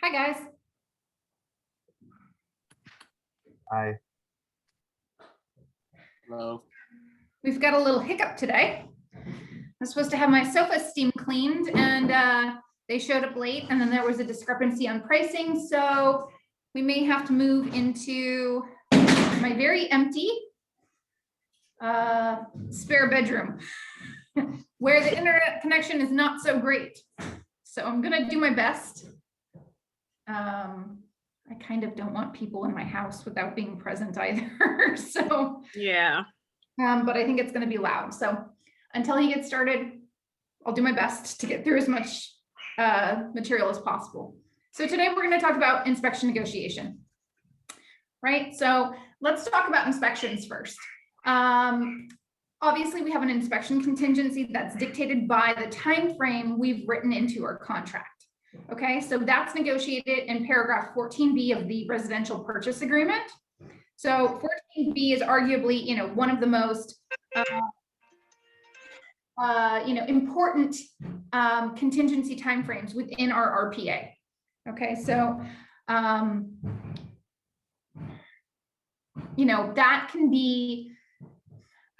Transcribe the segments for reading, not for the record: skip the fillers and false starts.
Hi, guys. Hi. Hello. We've got a little hiccup today. I'm supposed to have my sofa steam cleaned and they showed up late, and then there was a discrepancy on pricing. So we may have to move into my very empty spare bedroom where the internet connection is not so great. So I'm gonna do my best. I kind of don't want people in my house without being present either. So Yeah. but I think it's going to be loud. So until he gets started, I'll do my best to get through as much material as possible. So today we're going to talk about inspection negotiation, right? So let's talk about inspections first. Obviously, we have an inspection contingency that's dictated by the time frame we've written into our contract. Okay, so that's negotiated in paragraph 14B of the residential purchase agreement. So 14B is arguably, one of the most, important contingency timeframes within our RPA. Okay, so, that can be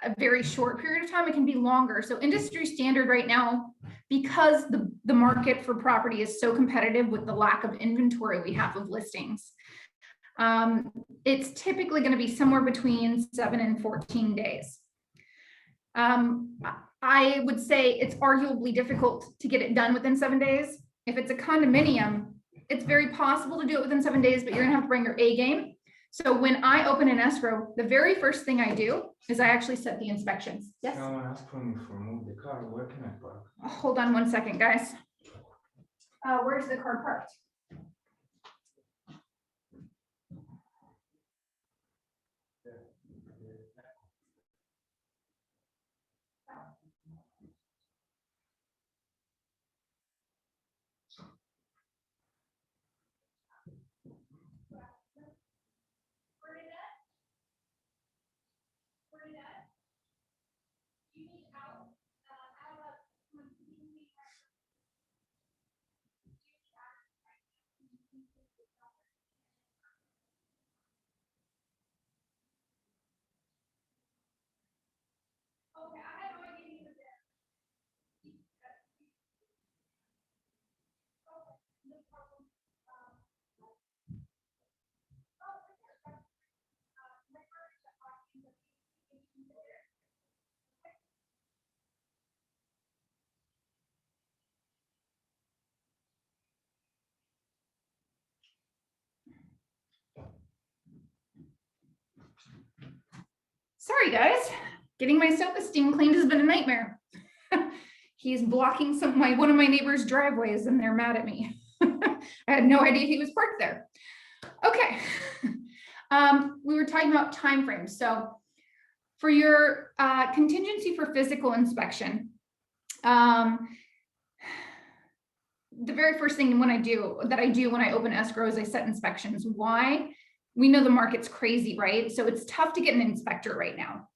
a very short period of time. It can be longer. So industry standard right now, because the market for property is so competitive with the lack of inventory we have of listings, it's typically going to be somewhere between 7 and 14 days. I would say it's arguably difficult to get it done within 7 days. If it's a condominium, it's very possible to do it within 7 days, but you're gonna have to bring your A game. So when I open an escrow, the very first thing I do is I actually set the inspections. Yes? Someone asked for me to remove the car. Where can I park? Hold on one second, guys. Where's the car parked? Sorry, guys. Getting my sofa steam cleaned has been a nightmare. He's blocking one of my neighbor's driveways, and they're mad at me. I had no idea he was parked there. Okay. We were talking about timeframes. So for your contingency for physical inspection, the very first thing when I do when I open escrow is I set inspections. Why? We know the market's crazy, right? So it's tough to get an inspector right now.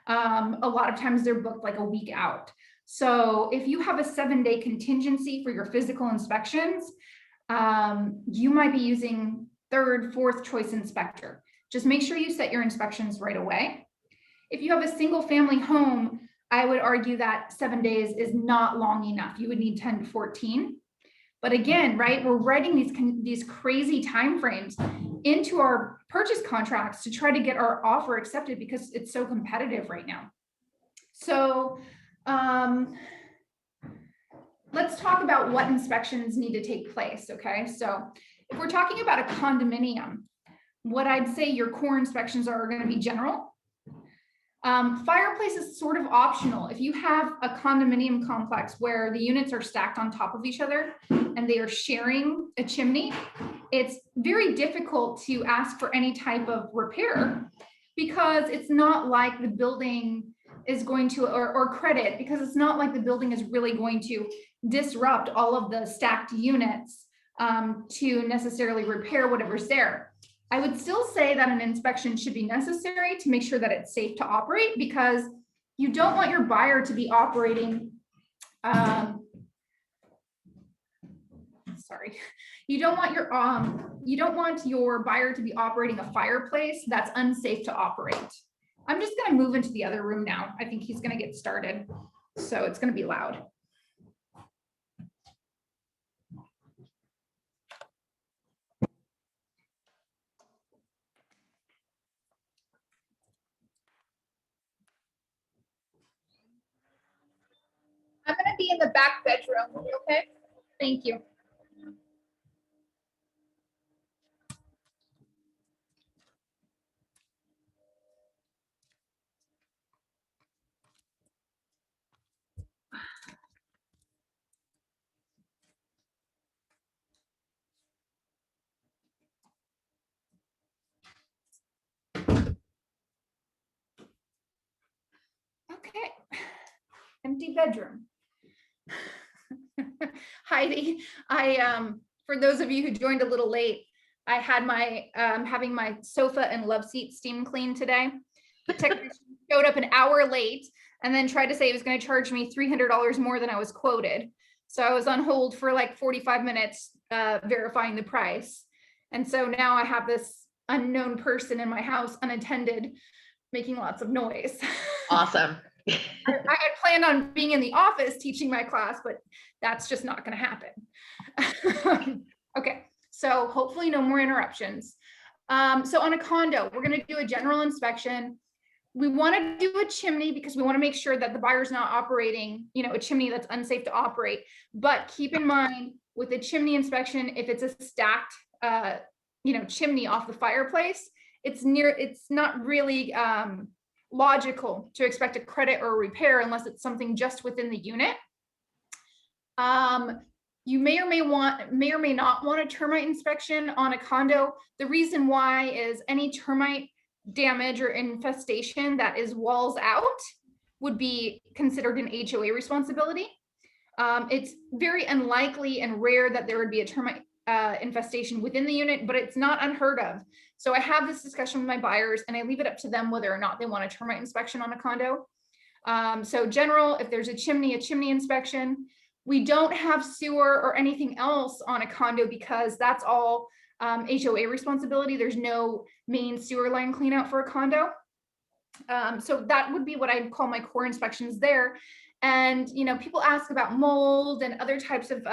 A lot of times they're booked like a week out. So if you have a 7-day contingency for your physical inspections, you might be using third, fourth choice inspector. Just make sure you set your inspections right away. If you have a single family home, I would argue that 7 days is not long enough. You would need 10 to 14. But again, right, we're writing these crazy timeframes into our purchase contracts to try to get our offer accepted because it's so competitive right now. So let's talk about what inspections need to take place, okay? So if we're talking about a condominium, what I'd say your core inspections are going to be general. Fireplace is sort of optional. If you have a condominium complex where the units are stacked on top of each other and they are sharing a chimney, it's very difficult to ask for any type of repair because it's not like the building is going to, or credit, because it's not like the building is really going to disrupt all of the stacked units to necessarily repair whatever's there. I would still say that an inspection should be necessary to make sure that it's safe to operate, because you don't want your buyer to be operating, You don't want your buyer to be operating a fireplace that's unsafe to operate. I'm just going to move into the other room now. I think he's going to get started, so it's going to be loud. I'm going to be in the back bedroom, okay? Thank you. Okay, empty bedroom. Heidi, for those of you who joined a little late, I had my having my sofa and love seat steam cleaned today. The technician showed up an hour late and then tried to say he was going to charge me $300 more than I was quoted. So I was on hold for like 45 minutes verifying the price. And so now I have this unknown person in my house unattended making lots of noise. Awesome. I had planned on being in the office teaching my class, but that's just not going to happen. Okay, so hopefully no more interruptions. So on a condo, we're going to do a general inspection. We want to do a chimney because we want to make sure that the buyer's not operating, a chimney that's unsafe to operate. But keep in mind with the chimney inspection, if it's a stacked, chimney off the fireplace, it's not really logical to expect a credit or a repair unless it's something just within the unit. You may or may not want a termite inspection on a condo. The reason why is any termite damage or infestation that is walls out would be considered an HOA responsibility. It's very unlikely and rare that there would be a termite infestation within the unit, but it's not unheard of. So I have this discussion with my buyers and I leave it up to them whether or not they want a termite inspection on a condo. So general, if there's a chimney inspection. We don't have sewer or anything else on a condo because that's all HOA responsibility. There's no main sewer line clean out for a condo. So that would be what I'd call my core inspections there. And, people ask about mold and other types of,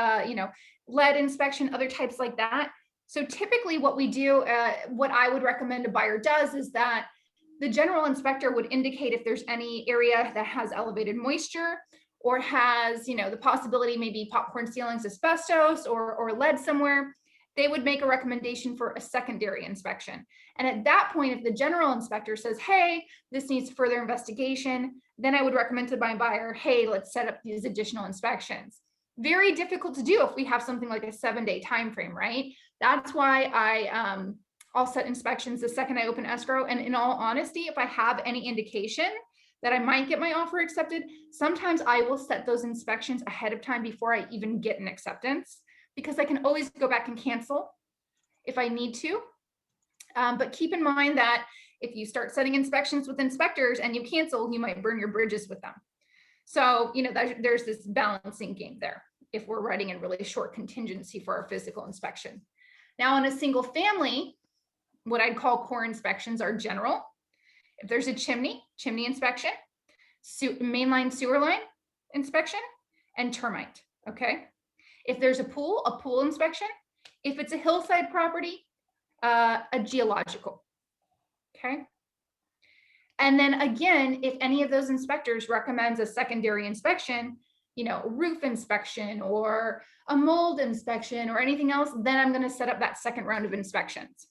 lead inspection, other types like that. So typically what we do, what I would recommend a buyer does is that the general inspector would indicate if there's any area that has elevated moisture or has, the possibility maybe popcorn ceilings, asbestos or lead somewhere. They would make a recommendation for a secondary inspection. And at that point, if the general inspector says, hey, this needs further investigation, then I would recommend to my buyer, hey, let's set up these additional inspections. Very difficult to do if we have something like a 7-day time frame, right? That's why I'll set inspections the second I open escrow. And in all honesty, if I have any indication that I might get my offer accepted, sometimes I will set those inspections ahead of time before I even get an acceptance, because I can always go back and cancel if I need to. But keep in mind that if you start setting inspections with inspectors and you cancel, you might burn your bridges with them. So, there's this balancing game there if we're writing a really short contingency for our physical inspection. Now on a single family, what I'd call core inspections are general. If there's a chimney inspection, mainline sewer line inspection, and termite, okay? If there's a pool inspection. If it's a hillside property, a geological, okay? And then again, if any of those inspectors recommends a secondary inspection, roof inspection or a mold inspection or anything else, then I'm going to set up that second round of inspections.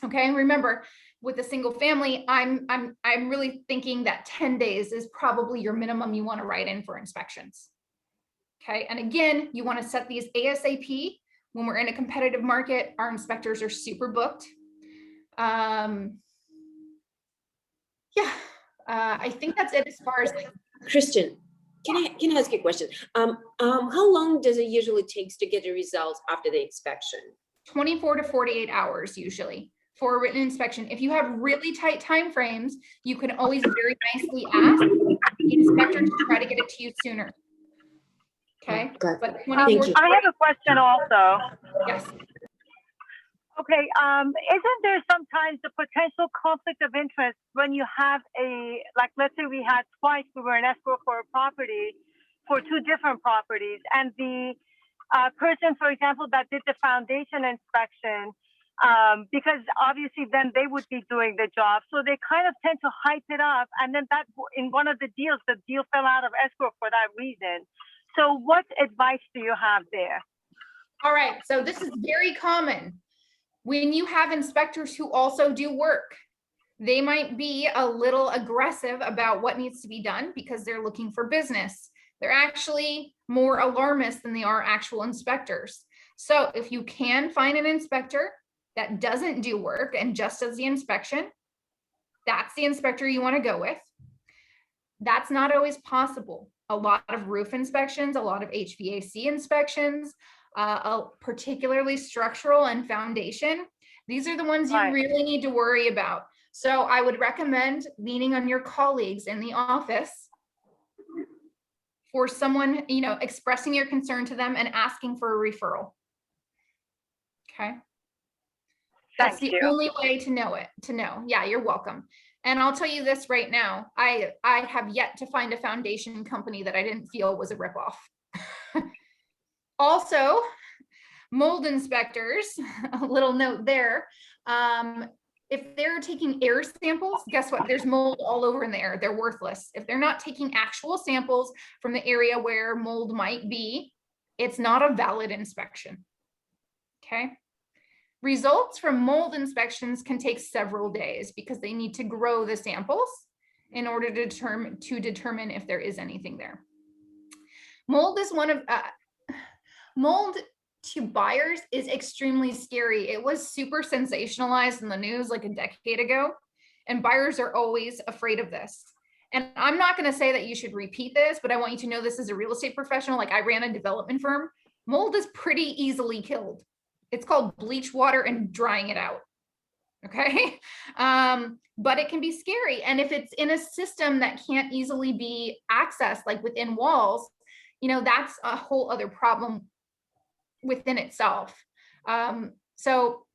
Okay, remember, with a single family, I'm really thinking that 10 days is probably your minimum you want to write in for inspections. Okay, and again, you want to set these ASAP. When we're in a competitive market, our inspectors are super booked. I think that's it as far as Christen, can I ask you a question? How long does it usually takes to get the results after the inspection? 24 to 48 hours usually for a written inspection. If you have really tight time frames, you can always very nicely ask the inspector to try to get it to you sooner. Okay, Got it. but Thank 24, you. I have a question also. yes. Okay, isn't there sometimes a potential conflict of interest when you have like, let's say we had twice, we were an escrow for a property, for two different properties, and the person, for example, that did the foundation inspection, because obviously then they would be doing the job, so they kind of tend to hype it up, and then that in one of the deal fell out of escrow for that reason. So what advice do you have there? All right, so this is very common. When you have inspectors who also do work, they might be a little aggressive about what needs to be done because they're looking for business. They're actually more alarmist than they are actual inspectors. So if you can find an inspector that doesn't do work and just does the inspection, that's the inspector you want to go with. That's not always possible. A lot of roof inspections, a lot of HVAC inspections, particularly structural and foundation. These are the ones you really need to worry about. So I would recommend leaning on your colleagues in the office for someone, expressing your concern to them and asking for a referral. Okay. That's the only way to know. Yeah, you're welcome. And I'll tell you this right now, I have yet to find a foundation company that I didn't feel was a ripoff. Also, mold inspectors, a little note there. If they're taking air samples, guess what? There's mold all over in the air. They're worthless. If they're not taking actual samples from the area where mold might be, it's not a valid inspection. Okay. Results from mold inspections can take several days because they need to grow the samples in order to determine if there is anything there. Mold is mold to buyers is extremely scary. It was super sensationalized in the news like a decade ago, and buyers are always afraid of this. And I'm not going to say that you should repeat this, but I want you to know this as a real estate professional. Like, I ran a development firm. Mold is pretty easily killed. It's called bleach water and drying it out. Okay. But it can be scary. And if it's in a system that can't easily be accessed, like within walls, that's a whole other problem within itself. So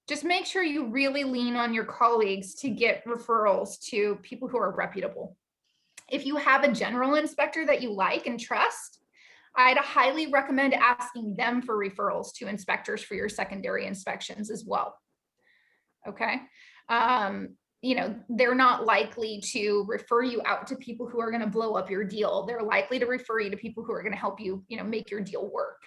just make sure you really lean on your colleagues to get referrals to people who are reputable. If you have a general inspector that you like and trust, I'd highly recommend asking them for referrals to inspectors for your secondary inspections as well. Okay. They're not likely to refer you out to people who are going to blow up your deal. They're likely to refer you to people who are going to help you, make your deal work.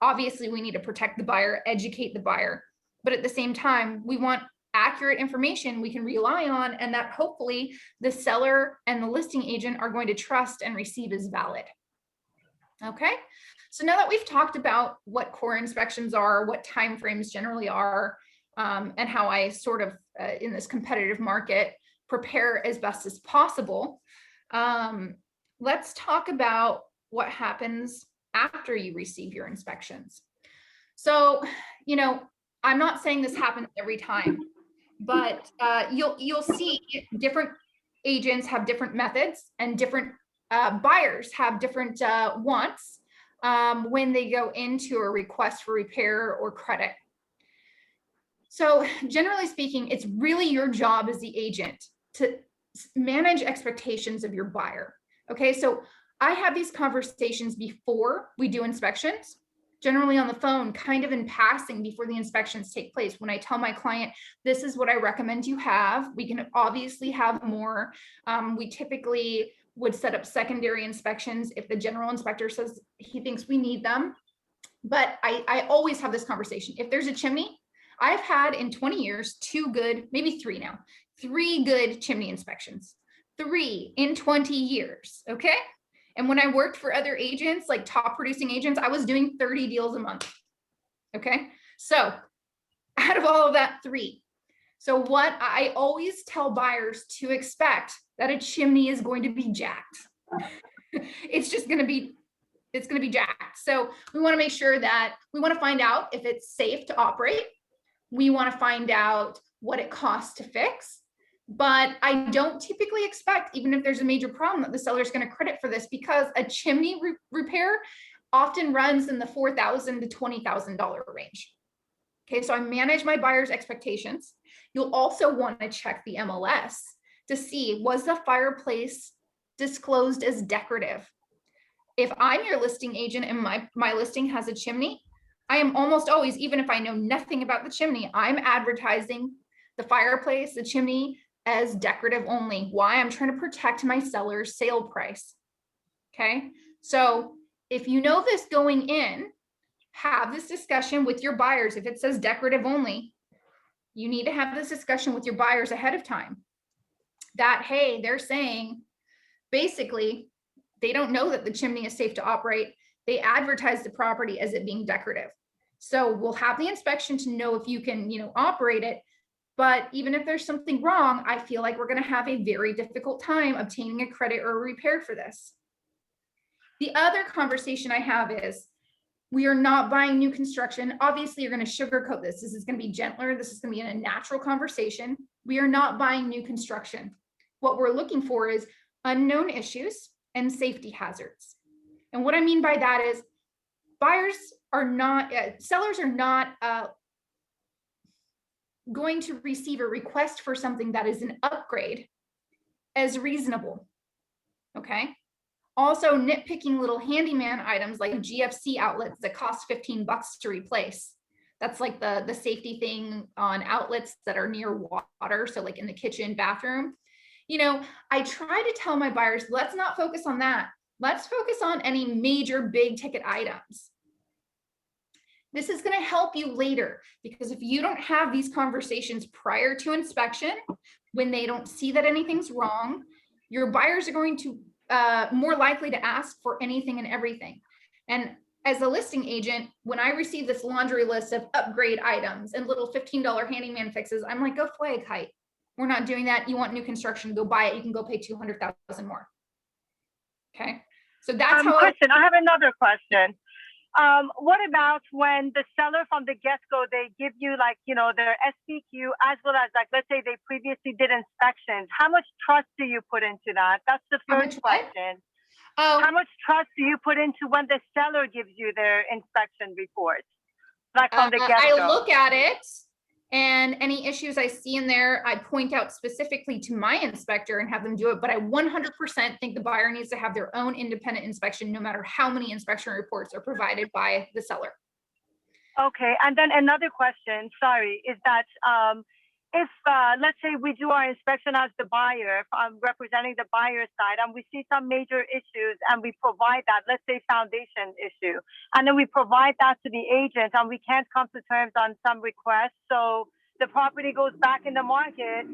Obviously, we need to protect the buyer, educate the buyer, but at the same time, we want accurate information we can rely on and that hopefully the seller and the listing agent are going to trust and receive as valid. Okay, so now that we've talked about what core inspections are, what timeframes generally are, and how I sort of, in this competitive market, prepare as best as possible, let's talk about what happens after you receive your inspections. So, I'm not saying this happens every time, but you'll see different agents have different methods and different buyers have different wants when they go into a request for repair or credit. So generally speaking, it's really your job as the agent to manage expectations of your buyer. Okay, so I have these conversations before we do inspections, generally on the phone, kind of in passing before the inspections take place. When I tell my client, this is what I recommend you have, we can obviously have more. We typically would set up secondary inspections if the general inspector says he thinks we need them. But I always have this conversation. If there's a chimney, I've had in 20 years, 2 good, maybe 3 now, 3 good chimney inspections, 3 in 20 years, okay? And when I worked for other agents, like top producing agents, I was doing 30 deals a month, okay? So out of all of that, 3. So what I always tell buyers to expect that a chimney is going to be jacked. It's going to be jacked. So we want to make sure that we want to find out if it's safe to operate. We want to find out what it costs to fix. But I don't typically expect, even if there's a major problem, that the seller is going to credit for this, because a chimney repair often runs in the $4,000 to $20,000 range. Okay, so I manage my buyer's expectations. You'll also want to check the MLS to see, was the fireplace disclosed as decorative? If I'm your listing agent and my listing has a chimney, I am almost always, even if I know nothing about the chimney, I'm advertising the fireplace, the chimney, as decorative only. Why? I'm trying to protect my seller's sale price. Okay, so if you know this going in, have this discussion with your buyers. If it says decorative only, you need to have this discussion with your buyers ahead of time, that, hey, they're saying basically they don't know that the chimney is safe to operate. They advertise the property as it being decorative. So we'll have the inspection to know if you can, operate it. But even if there's something wrong, I feel like we're going to have a very difficult time obtaining a credit or a repair for this. The other conversation I have is, we are not buying new construction. Obviously, you're going to sugarcoat this. This is going to be gentler. This is going to be in a natural conversation. We are not buying new construction. What we're looking for is unknown issues and safety hazards. And what I mean by that is, sellers are not going to receive a request for something that is an upgrade as reasonable. Okay. Also, nitpicking little handyman items like GFC outlets that cost $15 to replace. That's like the safety thing on outlets that are near water. So like in the kitchen, bathroom, I try to tell my buyers, let's not focus on that. Let's focus on any major big ticket items. This is going to help you later, because if you don't have these conversations prior to inspection, when they don't see that anything's wrong, your buyers are going to more likely to ask for anything and everything. And as a listing agent, when I receive this laundry list of upgrade items and little $15 handyman fixes, I'm like, go flag height. We're not doing that. You want new construction, go buy it. You can go pay $200,000 more. Okay. So that's how. Christen, I have another question. What about when the seller from the get-go, they give you their SPQ, as well as let's say they previously did inspections. How much trust do you put into that? That's the first question. Oh, how much trust do you put into when the seller gives you their inspection report? From the get-go. I look at it, and any issues I see in there, I point out specifically to my inspector and have them do it. But I 100% think the buyer needs to have their own independent inspection, no matter how many inspection reports are provided by the seller. Okay. And then another question, sorry, is that if, let's say we do our inspection as the buyer, representing the buyer side, and we see some major issues and we provide that, let's say foundation issue, and then we provide that to the agent and we can't come to terms on some requests, so the property goes back in the market,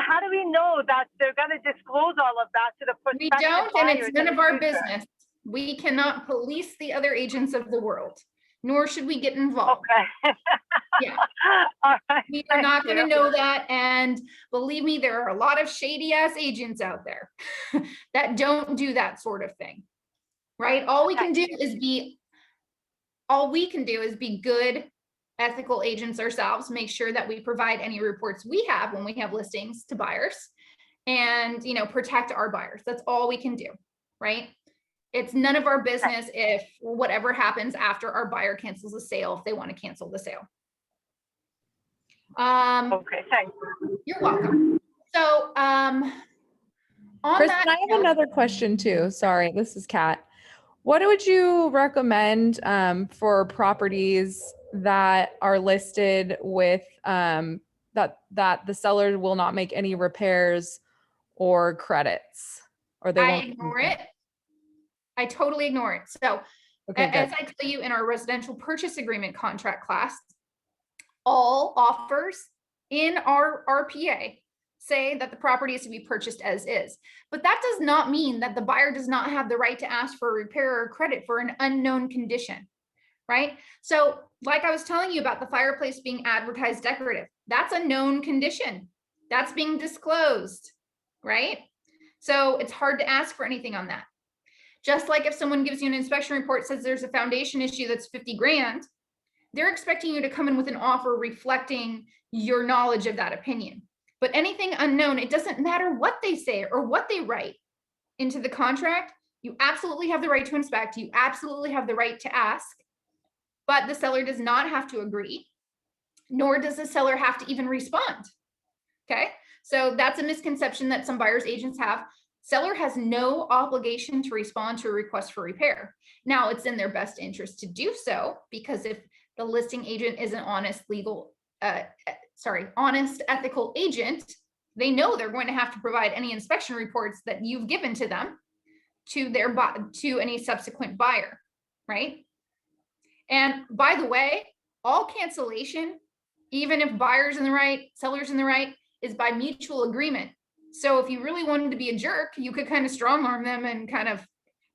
how do we know that they're going to disclose all of that to the prospective buyers? We don't, and it's none of our business. We cannot police the other agents of the world, nor should we get involved. Okay. Yeah. All right. We are not going to know that. And believe me, there are a lot of shady ass agents out there that don't do that sort of thing. Right? All we can do is be good, ethical agents ourselves, make sure that we provide any reports we have when we have listings to buyers, and protect our buyers. That's all we can do, right? It's none of our business if whatever happens after our buyer cancels the sale, if they want to cancel the sale. Okay, thanks. You're welcome. So, on Christen, that, I have another question too. Sorry, this is Kat. What would you recommend for properties that are listed with that the seller will not make any repairs or credits, or they I won't ignore it. I totally ignore it. So, Okay, as good. I tell you in our residential purchase agreement contract class, all offers in our RPA say that the property is to be purchased as is. But that does not mean that the buyer does not have the right to ask for a repair or credit for an unknown condition, right? So like I was telling you about the fireplace being advertised decorative, that's a known condition. That's being disclosed, right? So it's hard to ask for anything on that. Just like if someone gives you an inspection report, says there's a foundation issue that's 50 grand, they're expecting you to come in with an offer reflecting your knowledge of that opinion. But anything unknown, it doesn't matter what they say or what they write into the contract. You absolutely have the right to inspect. You absolutely have the right to ask, but the seller does not have to agree, nor does the seller have to even respond. Okay, so that's a misconception that some buyer's agents have. Seller has no obligation to respond to a request for repair. Now, it's in their best interest to do so, because if the listing agent is an honest, honest, ethical agent, they know they're going to have to provide any inspection reports that you've given to them to any subsequent buyer, right? And by the way, all cancellation, even if buyer's in the right, seller's in the right, is by mutual agreement. So if you really wanted to be a jerk, you could kind of strong arm them and kind of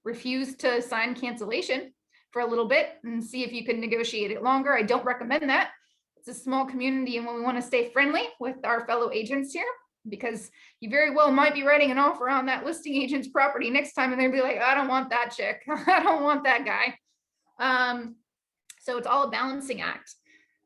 refuse to sign cancellation for a little bit and see if you can negotiate it longer. I don't recommend that. It's a small community, and when we want to stay friendly with our fellow agents here, because you very well might be writing an offer on that listing agent's property next time, and they'll be like, I don't want that chick. I don't want that guy. So it's all a balancing act.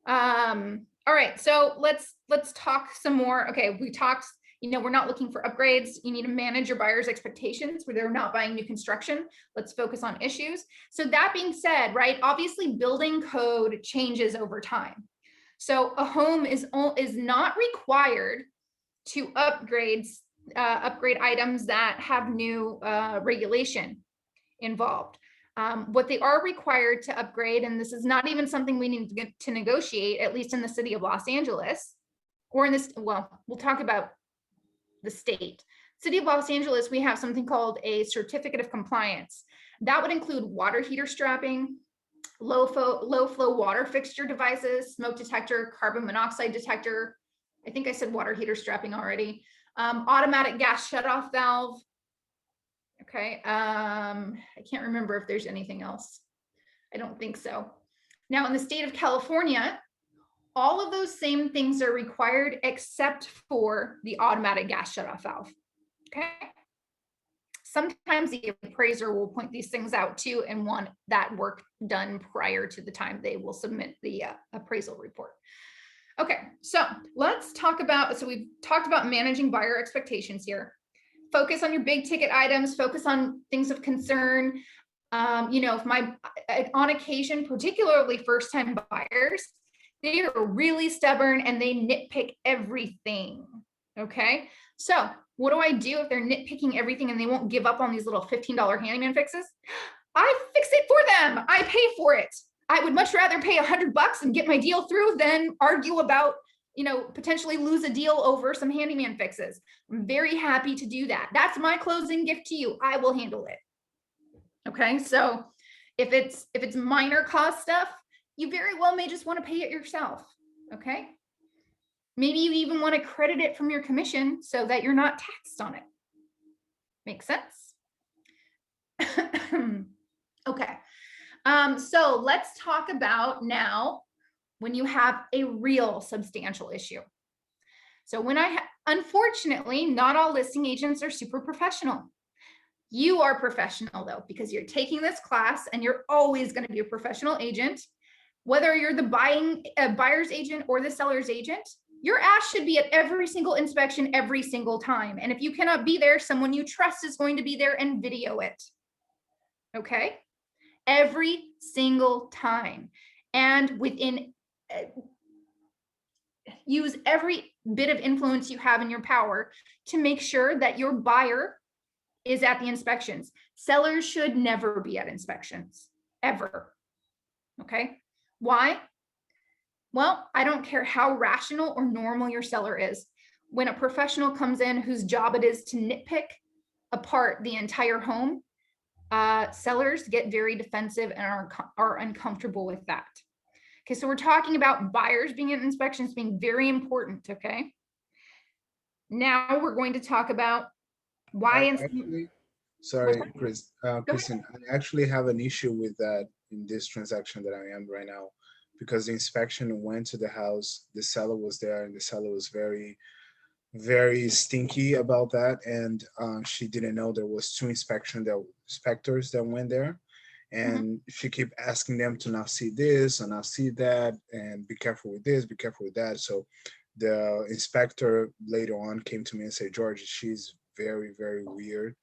All right, so let's talk some more. Okay, we talked, we're not looking for upgrades. You need to manage your buyer's expectations where they're not buying new construction. Let's focus on issues. So that being said, right, obviously building code changes over time. So a home is not required to upgrade items that have new regulation involved. What they are required to upgrade, and this is not even something we need to get to negotiate, at least in the city of Los Angeles, or in this, well, we'll talk about the state. City of Los Angeles, we have something called a certificate of compliance. That would include water heater strapping, low flow water fixture devices, smoke detector, carbon monoxide detector. I think I said water heater strapping already. Automatic gas shutoff valve. Okay, I can't remember if there's anything else. I don't think so. Now, in the state of California, all of those same things are required except for the automatic gas shutoff valve. Okay. Sometimes the appraiser will point these things out too and want that work done prior to the time they will submit the appraisal report. Okay, so let's talk about, so we've talked about managing buyer expectations here. Focus on your big ticket items, focus on things of concern. If on occasion, particularly first time buyers, they are really stubborn and they nitpick everything. Okay, so what do I do if they're nitpicking everything and they won't give up on these little $15 handyman fixes? I fix it for them. I pay for it. I would much rather pay $100 and get my deal through than argue about, potentially lose a deal over some handyman fixes. I'm very happy to do that. That's my closing gift to you. I will handle it. Okay, so if it's minor cost stuff, you very well may just want to pay it yourself. Okay, maybe you even want to credit it from your commission so that you're not taxed on it. Make sense? Okay, so let's talk about now when you have a real substantial issue. So unfortunately, not all listing agents are super professional. You are professional though, because you're taking this class and you're always going to be a professional agent. Whether you're the buyer's agent or the seller's agent, your ass should be at every single inspection every single time. And if you cannot be there, someone you trust is going to be there and video it. Okay? Every single time. And use every bit of influence you have in your power to make sure that your buyer is at the inspections. Sellers should never be at inspections, ever. Okay? Why? Well, I don't care how rational or normal your seller is. When a professional comes in whose job it is to nitpick apart the entire home, sellers get very defensive and are uncomfortable with that. Okay, so we're talking about buyers being at inspections being very important, okay? Now we're going to talk about why. Sorry, Kristen, I actually have an issue with that in this transaction that I am right now, because the inspection went to the house, the seller was there, and the seller was very, very stinky about that, and she didn't know there was two inspectors that went there, and she kept asking them to not see this and not see that, and be careful with this, be careful with that. So The inspector later on came to me and said, George, she's very, very weird,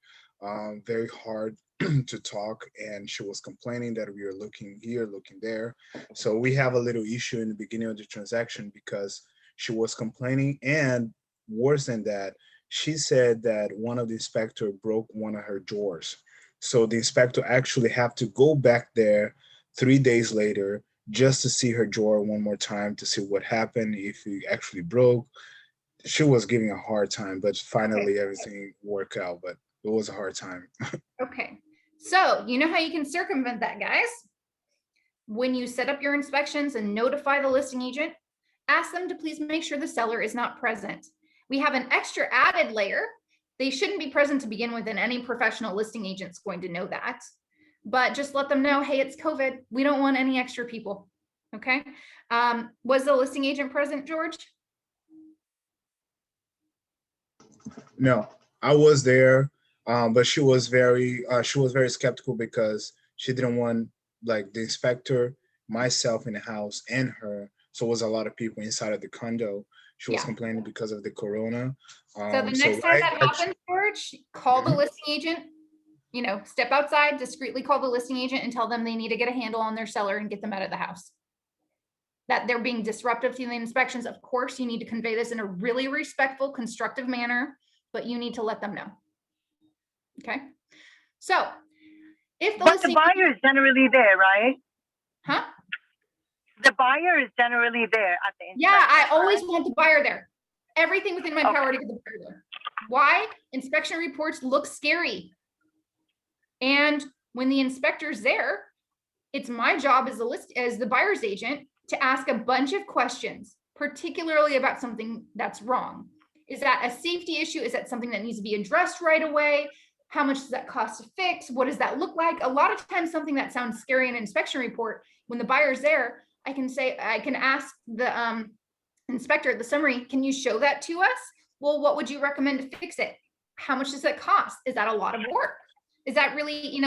very hard to talk. And she was complaining that we were looking here, looking there. So we have a little issue in the beginning of the transaction because she was complaining. And worse than that, she said that one of the inspector broke one of her drawers. So the inspector actually have to go back there 3 days later just to see her drawer one more time to see what happened, if it actually broke. She was giving a hard time, but finally everything worked out, but it was a hard time. Okay, so you know how you can circumvent that, guys? When you set up your inspections and notify the listing agent, ask them to please make sure the seller is not present. We have an extra added layer. They shouldn't be present to begin with, and any professional listing agent's going to know that. But just let them know, hey, it's COVID. We don't want any extra people. Okay. Was the listing agent present, George? No, I was there, but she was very skeptical because she didn't want like the inspector, myself in the house, and her. So it was a lot of people inside of the condo. She was complaining because of the corona. So the next time that happens, George, call the listing agent. You know, step outside, discreetly call the listing agent and tell them they need to get a handle on their seller and get them out of the house. That they're being disruptive to the inspections. Of course, you need to convey this in a really respectful, constructive manner, but you need to let them know. Okay. So if the buyer is generally there, right? Huh? The buyer is generally there at the inspection. Yeah, I always want the buyer there. Everything within my power to get the buyer there. Why? Inspection reports look scary. And when the inspector's there, it's my job as the buyer's agent to ask a bunch of questions, particularly about something that's wrong. Is that a safety issue? Is that something that needs to be addressed right away? How much does that cost to fix? What does that look like? A lot of times something that sounds scary in an inspection report, when the buyer's there, I can ask the inspector, the summary, can you show that to us? Well, what would you recommend to fix it? How much does that cost? Is that a lot of work? Is that really,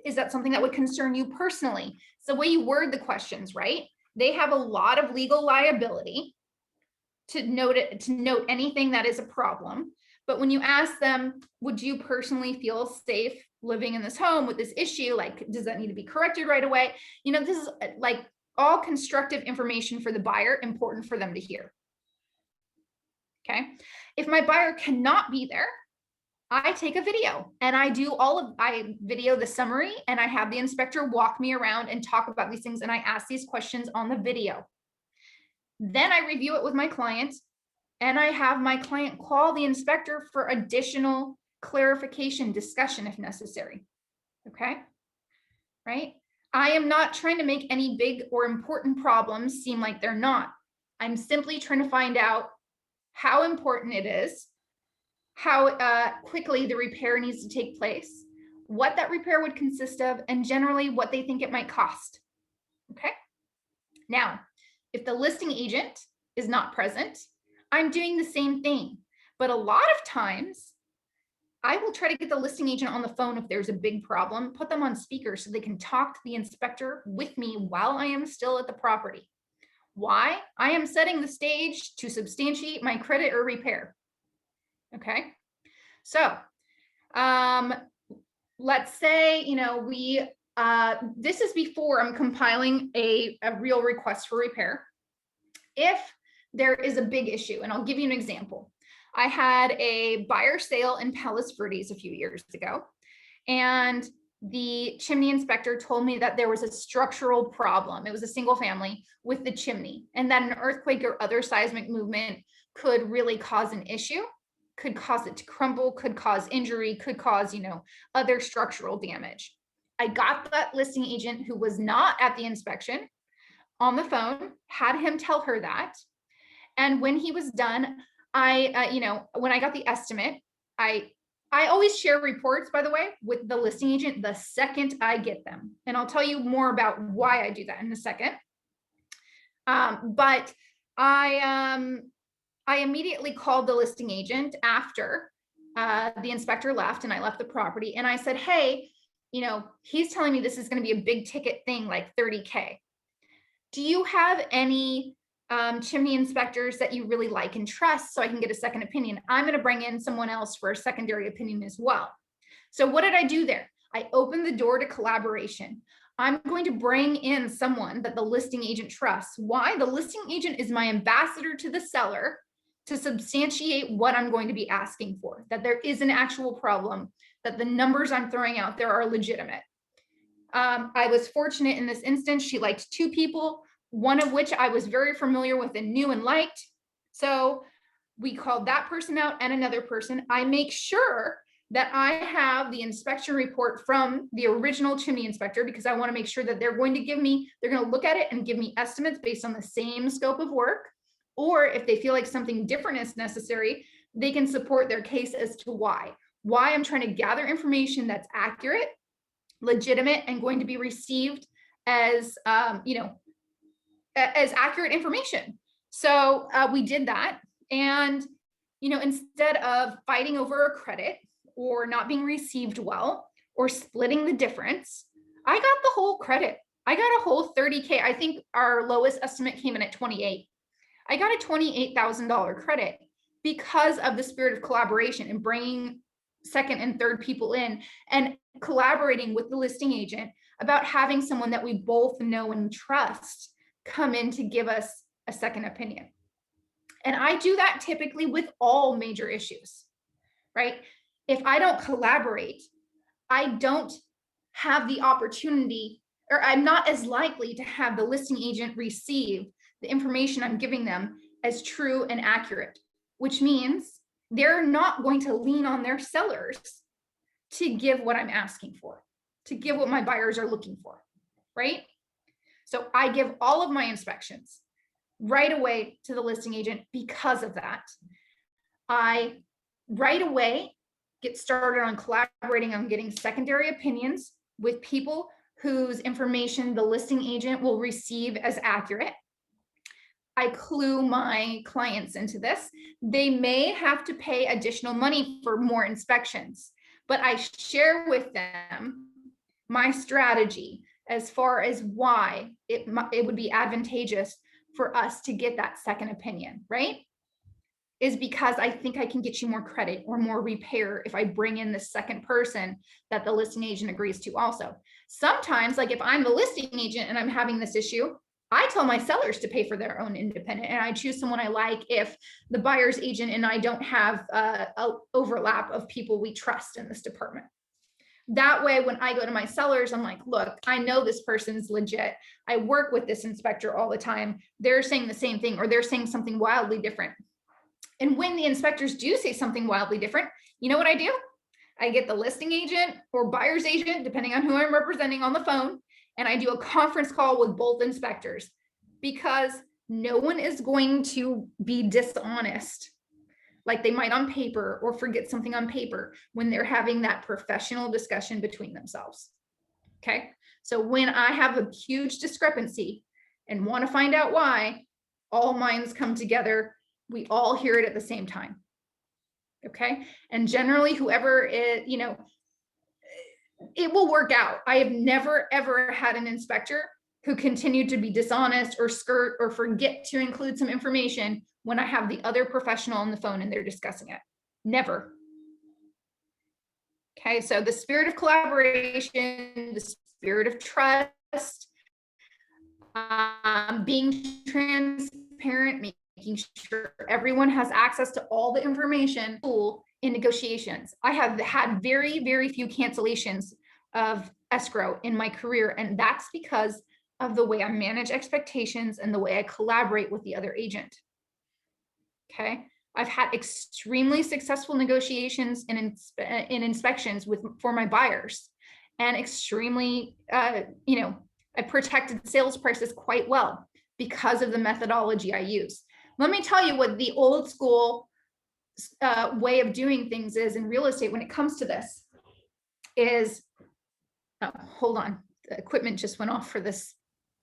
is that something that would concern you personally? It's the way you word the questions, right? They have a lot of legal liability to note anything that is a problem. But when you ask them, would you personally feel safe living in this home with this issue? Like, does that need to be corrected right away? This is like all constructive information for the buyer, important for them to hear. Okay. If my buyer cannot be there, I take a video and I video the summary and I have the inspector walk me around and talk about these things. And I ask these questions on the video. Then I review it with my client and I have my client call the inspector for additional clarification discussion if necessary. Okay. Right. I am not trying to make any big or important problems seem like they're not. I'm simply trying to find out how important it is, how quickly the repair needs to take place, what that repair would consist of, and generally what they think it might cost. Okay. Now, if the listing agent is not present, I'm doing the same thing. But a lot of times, I will try to get the listing agent on the phone if there's a big problem, put them on speaker so they can talk to the inspector with me while I am still at the property. Why? I am setting the stage to substantiate my credit or repair. Okay. So let's say, this is before I'm compiling a real request for repair. If there is a big issue, and I'll give you an example. I had a buyer sale in Palos Verdes a few years ago, and the chimney inspector told me that there was a structural problem. It was a single family with the chimney, and that an earthquake or other seismic movement could really cause an issue, could cause it to crumble, could cause injury, could cause, other structural damage. I got that listing agent who was not at the inspection on the phone, had him tell her that. And when he was done, when I got the estimate, I always share reports, by the way, with the listing agent the second I get them. And I'll tell you more about why I do that in a second. But I immediately called the listing agent after the inspector left and I left the property. And I said, hey, he's telling me this is going to be a big ticket thing, like $30K. Do you have any chimney inspectors that you really like and trust so I can get a second opinion. I'm going to bring in someone else for a secondary opinion as well. So what did I do there? I opened the door to collaboration. I'm going to bring in someone that the listing agent trusts. Why? The listing agent is my ambassador to the seller to substantiate what I'm going to be asking for, that there is an actual problem, that the numbers I'm throwing out there are legitimate. I was fortunate in this instance. She liked two people, one of which I was very familiar with and knew and liked. So we called that person out and another person. I make sure that I have the inspection report from the original chimney inspector, because I want to make sure that they're going to look at it and give me estimates based on the same scope of work. Or if they feel like something different is necessary, they can support their case as to why I'm trying to gather information that's accurate, legitimate, and going to be received as, as accurate information. So we did that. And, instead of fighting over a credit or not being received well or splitting the difference, I got the whole credit. I got a whole 30K. I think our lowest estimate came in at 28. I got a $28,000 credit because of the spirit of collaboration and bringing second and third people in and collaborating with the listing agent about having someone that we both know and trust come in to give us a second opinion. And I do that typically with all major issues, right? If I don't collaborate, I don't have the opportunity, or I'm not as likely to have the listing agent receive the information I'm giving them as true and accurate, which means they're not going to lean on their sellers to give what I'm asking for, to give what my buyers are looking for, right? So I give all of my inspections right away to the listing agent because of that. I right away get started on collaborating on getting secondary opinions with people whose information the listing agent will receive as accurate. I clue my clients into this. They may have to pay additional money for more inspections, but I share with them my strategy as far as why it would be advantageous for us to get that second opinion, right? Is because I think I can get you more credit or more repair if I bring in the second person that the listing agent agrees to also. Sometimes, like if I'm the listing agent and I'm having this issue, I tell my sellers to pay for their own independent, and I choose someone I like if the buyer's agent and I don't have a overlap of people we trust in this department. That way, when I go to my sellers, I'm like, look, I know this person's legit. I work with this inspector all the time. They're saying the same thing, or they're saying something wildly different. And when the inspectors do say something wildly different, you know what I do? I get the listing agent or buyer's agent, depending on who I'm representing, on the phone, and I do a conference call with both inspectors, because no one is going to be dishonest like they might on paper or forget something on paper when they're having that professional discussion between themselves. Okay. So when I have a huge discrepancy and want to find out why, all minds come together. We all hear it at the same time. Okay. And generally, whoever is, it will work out. I have never, ever had an inspector who continued to be dishonest or skirt or forget to include some information when I have the other professional on the phone and they're discussing it. Never. Okay, so the spirit of collaboration, the spirit of trust, being transparent, making sure everyone has access to all the information in negotiations. I have had very, very few cancellations of escrow in my career, and that's because of the way I manage expectations and the way I collaborate with the other agent. Okay, I've had extremely successful negotiations in inspections for my buyers, and extremely, I protected sales prices quite well because of the methodology I use. Let me tell you what the old school way of doing things is in real estate when it comes to this is, hold on, the equipment just went off for this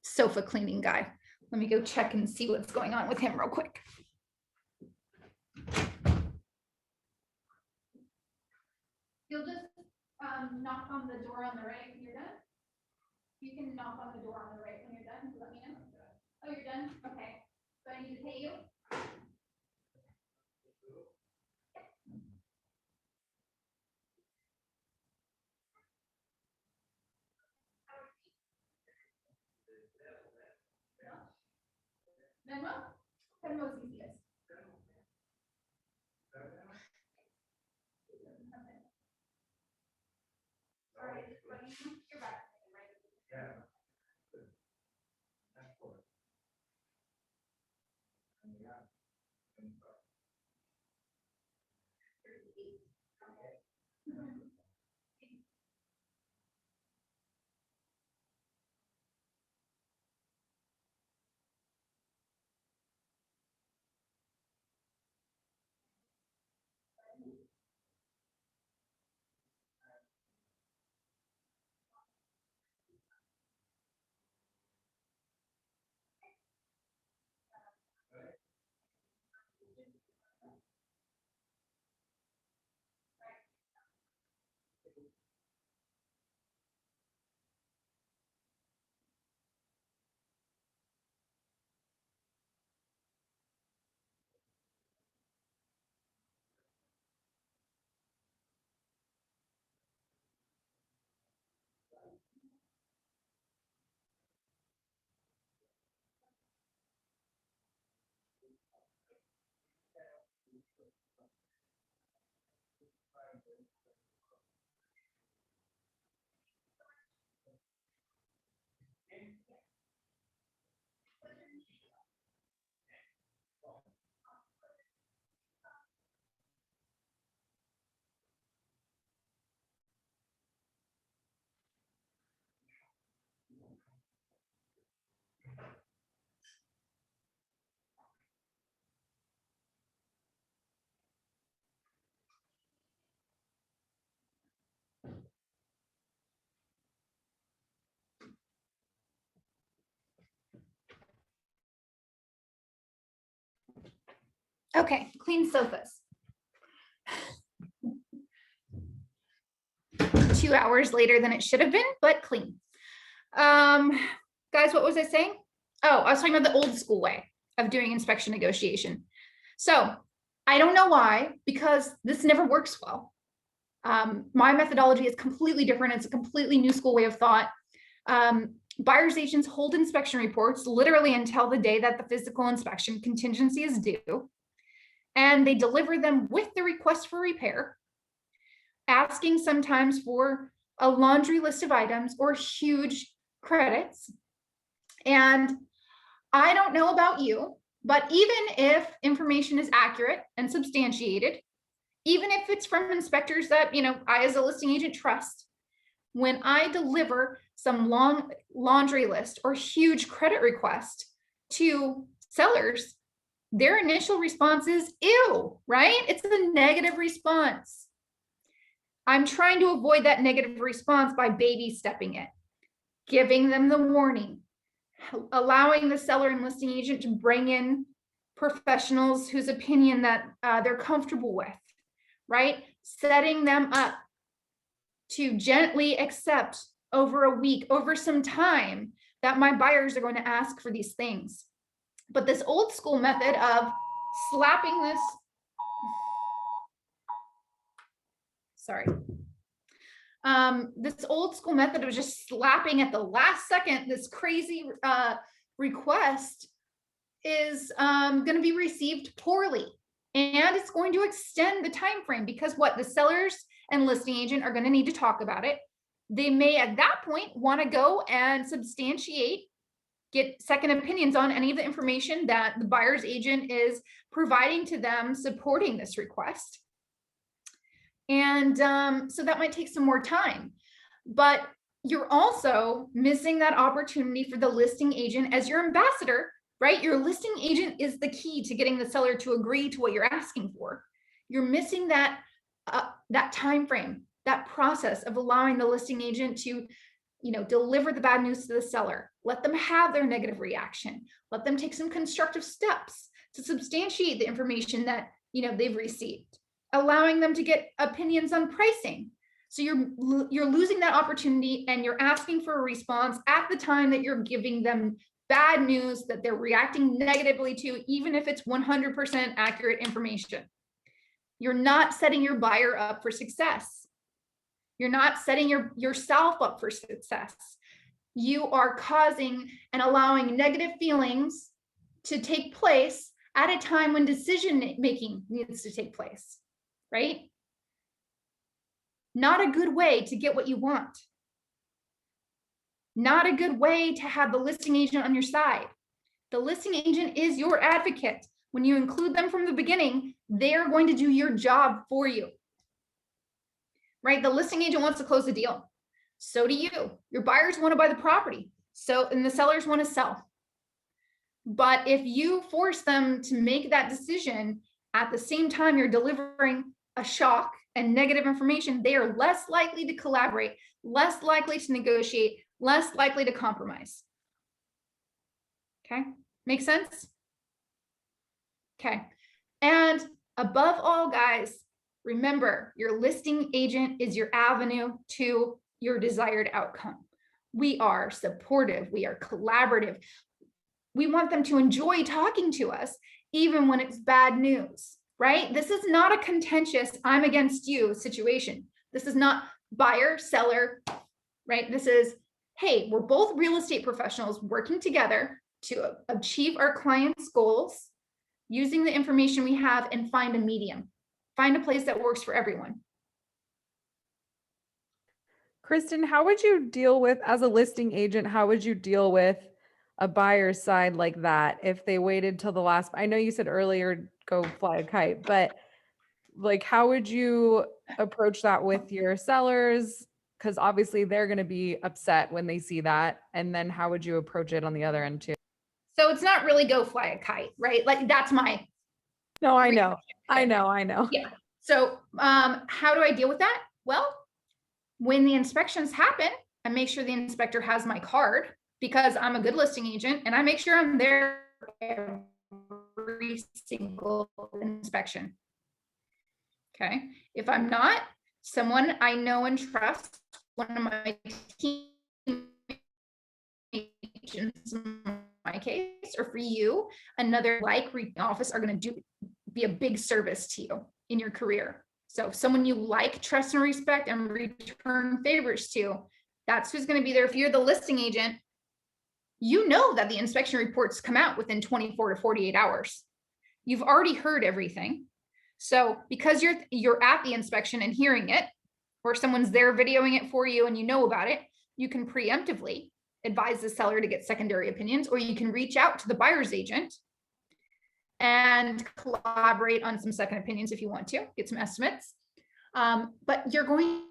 sofa cleaning guy. Let me go check and see what's going on with him real quick. You'll just knock on the door on the right when you're done. You can knock on the door on the right when you're done. Let me know. Oh, you're done? Okay. Do I need to pay you? Venmo? Venmo's easiest. All right, you're back. Okay, clean sofas. 2 hours later than it should have been, but clean. Guys, what was I saying? Oh, I was talking about the old school way of doing inspection negotiation. So I don't know why, because this never works well. My methodology is completely different. It's a completely new school way of thought. Buyer's agents hold inspection reports literally until the day that the physical inspection contingency is due. And they deliver them with the request for repair, asking sometimes for a laundry list of items or huge credits. And I don't know about you, but even if information is accurate and substantiated, even if it's from inspectors that, I as a listing agent trust, when I deliver some long laundry list or huge credit request to sellers, their initial response is, ew, right? It's a negative response. I'm trying to avoid that negative response by baby stepping it, giving them the warning, allowing the seller and listing agent to bring in professionals whose opinion that they're comfortable with, right? Setting them up to gently accept over a week, over some time, that my buyers are going to ask for these things. But this old school method of slapping this, this old school method of just slapping at the last second, this crazy request is going to be received poorly. And it's going to extend the time frame, because what the sellers and listing agent are going to need to talk about it. They may at that point want to go and substantiate, get second opinions on any of the information that the buyer's agent is providing to them supporting this request. And so that might take some more time, but you're also missing that opportunity for the listing agent as your ambassador, right? Your listing agent is the key to getting the seller to agree to what you're asking for. You're missing that time frame, that process of allowing the listing agent to, deliver the bad news to the seller. Let them have their negative reaction. Let them take some constructive steps to substantiate the information that, they've received, allowing them to get opinions on pricing. So you're losing that opportunity, and you're asking for a response at the time that you're giving them bad news that they're reacting negatively to, even if it's 100% accurate information. You're not setting your buyer up for success. You're not setting yourself up for success. You are causing and allowing negative feelings to take place at a time when decision making needs to take place, right? Not a good way to get what you want. Not a good way to have the listing agent on your side. The listing agent is your advocate. When you include them from the beginning, they're going to do your job for you, right? The listing agent wants to close the deal. So do you. Your buyers want to buy the property. And the sellers want to sell. But if you force them to make that decision at the same time you're delivering a shock and negative information, they are less likely to collaborate, less likely to negotiate, less likely to compromise. Okay, make sense? Okay, and above all, guys, remember your listing agent is your avenue to your desired outcome. We are supportive, we are collaborative. We want them to enjoy talking to us, even when it's bad news, right? This is not a contentious, I'm against you situation. This is not buyer, seller, right? This is, hey, we're both real estate professionals working together to achieve our clients' goals, using the information we have, and find a medium, find a place that works for everyone. Christen, how would you deal with, as a listing agent, how would you deal with a buyer's side like that if they waited till the last? I know you said earlier, go fly a kite, but like, how would you approach that with your sellers? Because obviously they're going to be upset when they see that. And then how would you approach it on the other end too? So it's not really go fly a kite, right? Like that's my. No, I know. I know. Yeah. So how do I deal with that? Well, when the inspections happen, I make sure the inspector has my card, because I'm a good listing agent and I make sure I'm there every single inspection. Okay. If I'm not, someone I know and trust, one of my team agents in my case, or for you, another office are going to be a big service to you in your career. So someone you like, trust, and respect and return favors to, that's who's going to be there. If you're the listing agent, you know that the inspection reports come out within 24 to 48 hours. You've already heard everything. So because you're at the inspection and hearing it, or someone's there videoing it for you and you know about it, you can preemptively advise the seller to get secondary opinions, or you can reach out to the buyer's agent and collaborate on some second opinions if you want to, get some estimates. But you're going to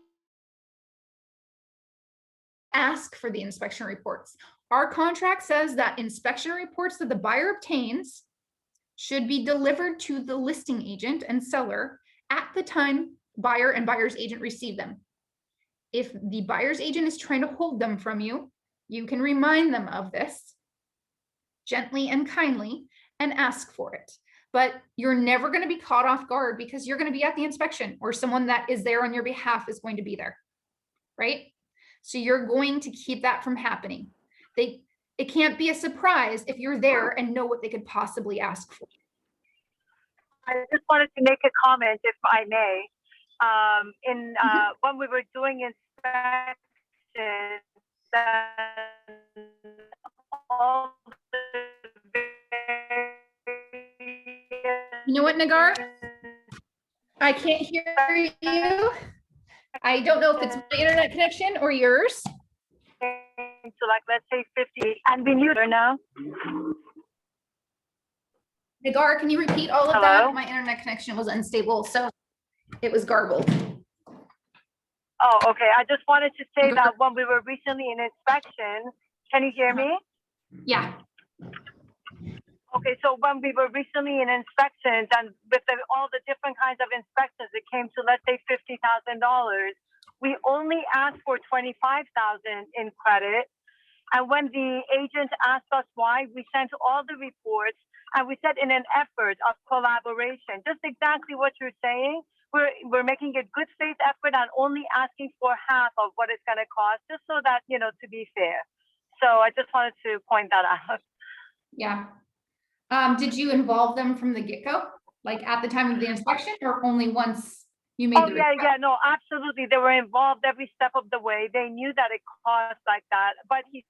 ask for the inspection reports. Our contract says that inspection reports that the buyer obtains should be delivered to the listing agent and seller at the time buyer and buyer's agent receive them. If the buyer's agent is trying to hold them from you, you can remind them of this gently and kindly and ask for it. But you're never going to be caught off guard, because you're going to be at the inspection, or someone that is there on your behalf is going to be there, right? So you're going to keep that from happening. It can't be a surprise if you're there and know what they could possibly ask for. I just wanted to make a comment, if I may. When we were doing inspections, all You know what, Nagar? I can't hear you. I don't know if it's my internet connection or yours. So like, let's say 50, and we knew her now. Nagar, can you repeat all of Hello? that? My internet connection was unstable, so it was garbled. Oh, okay. I just wanted to say that when we were recently in inspection, can you hear me? Yeah. Okay, so when we were recently in inspections, and with all the different kinds of inspections, it came to, let's say, $50,000. We only asked for $25,000 in credit. And when the agent asked us why, we sent all the reports, and we said in an effort of collaboration, just exactly what you're saying. We're making a good faith effort and only asking for half of what it's going to cost, just so that, to be fair. So I just wanted to point that out. Yeah. Did you involve them from the get-go, like at the time of the inspection, or only once you made Oh, the yeah, request? yeah, no, absolutely. They were involved every step of the way. They knew that it cost like that, but he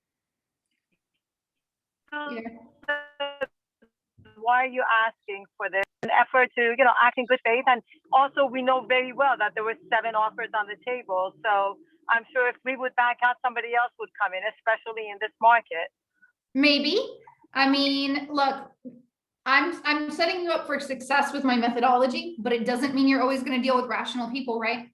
Yeah. said, why are you asking for this? An effort to, act in good faith. And also, we know very well that there were 7 offers on the table. So I'm sure if we would back out, somebody else would come in, especially in this market. Maybe. I mean, look, I'm setting you up for success with my methodology, but it doesn't mean you're always going to deal with rational people, right?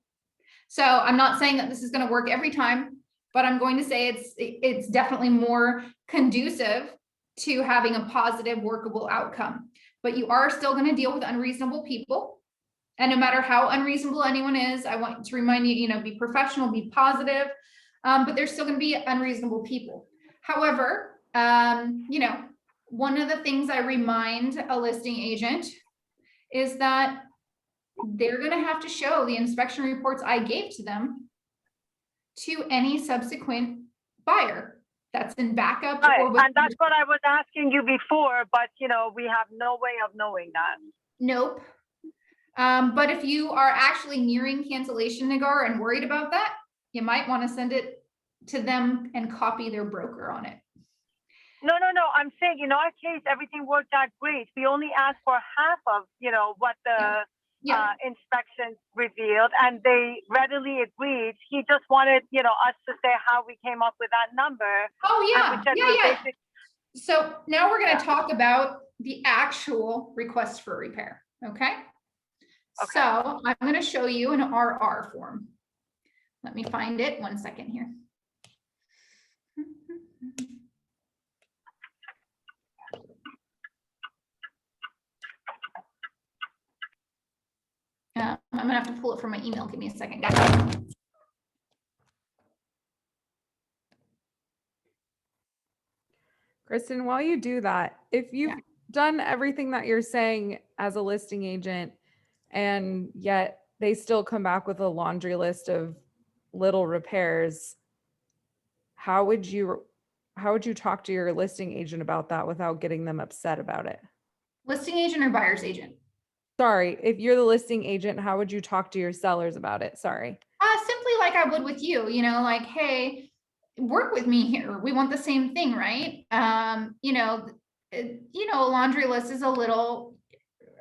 So I'm not saying that this is going to work every time, but I'm going to say it's definitely more conducive to having a positive, workable outcome. But you are still going to deal with unreasonable people. And no matter how unreasonable anyone is, I want to remind you, be professional, be positive, but there's still going to be unreasonable people. However, one of the things I remind a listing agent is that they're going to have to show the inspection reports I gave to them to any subsequent buyer that's in backup. Right. Or with And that's what I was asking you before, but we have no way of knowing that. Nope. But if you are actually nearing cancellation, Nagar, and worried about that, you might want to send it to them and copy their broker on it. No. I'm saying in our case, everything worked out great. We only asked for half of, what the Yeah. inspection revealed, and they readily agreed. He just wanted, us to say how we came up with that number. Oh, And we said we yeah. basic- So now we're going to talk about the actual request for repair. Okay. Okay. So I'm going to show you an RR form. Let me find it 1 second here. I'm going to have to pull it from my email. Give me a second, guys. Kristen, while you do that, if you've done everything that you're saying as a listing agent, and yet they still come back with a laundry list of little repairs, how would you talk to your listing agent about that without getting them upset about it? Listing agent or buyer's agent? Sorry, if you're the listing agent, how would you talk to your sellers about it? Sorry. Simply like I would with you, like, hey, work with me here. We want the same thing, right? A laundry list is a little,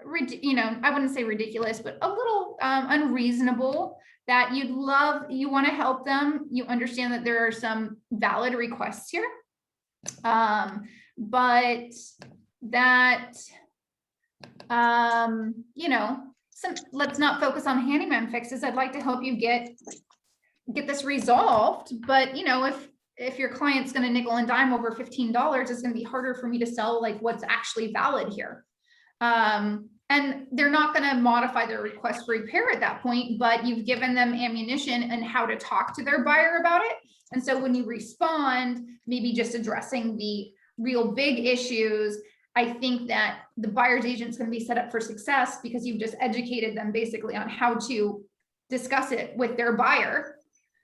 I wouldn't say ridiculous, but a little unreasonable, that you want to help them. You understand that there are some valid requests here. But that, let's not focus on handyman fixes. I'd like to help you get this resolved. But, if your client's going to nickel and dime over $15, it's going to be harder for me to sell like what's actually valid here. And they're not going to modify their request for repair at that point, but you've given them ammunition and how to talk to their buyer about it. And so when you respond, maybe just addressing the real big issues, I think that the buyer's agent's going to be set up for success because you've just educated them basically on how to discuss it with their buyer.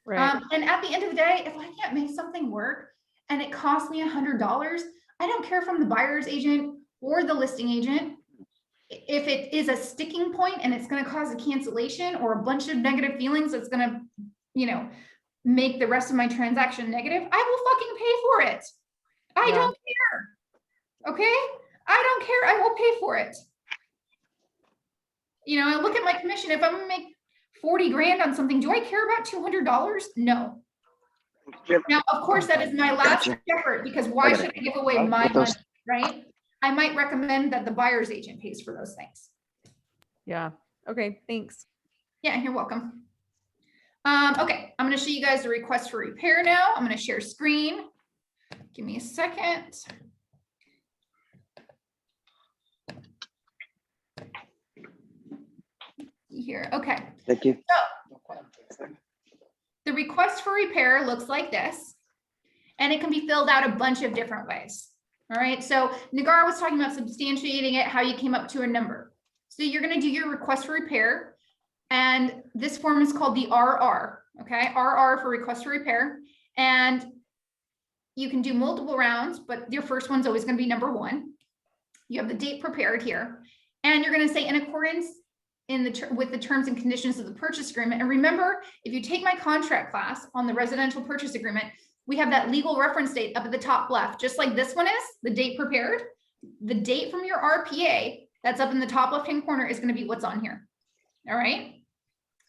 Right. And at the end of the day, if I can't make something work and it costs me $100, I don't care if I'm the buyer's agent or the listing agent. If it is a sticking point and it's going to cause a cancellation or a bunch of negative feelings that's going to, make the rest of my transaction negative, I will fucking pay for it. I don't care. Okay? I don't care. I will pay for it. I look at my commission. If I'm going to make 40 grand on something, do I care about $200? No. Now, of course, that is my last effort, because why should I give away my money, right? I might recommend that the buyer's agent pays for those things. Yeah. Okay. Thanks. Yeah, you're welcome. Okay, I'm going to show you guys the request for repair now. I'm going to share screen. Give me a second. Here. Okay. Thank you. So, the request for repair looks like this, and it can be filled out a bunch of different ways. All right. So Nagar was talking about substantiating it, how you came up to a number. So you're going to do your request for repair, and this form is called the RR. Okay. RR for request for repair. And you can do multiple rounds, but your first one's always going to be number one. You have the date prepared here, and you're going to say in accordance with the terms and conditions of the purchase agreement. And remember, if you take my contract class on the residential purchase agreement, we have that legal reference date up at the top left, just like this one is, the date prepared. The date from your RPA that's up in the top left-hand corner is going to be what's on here. All right.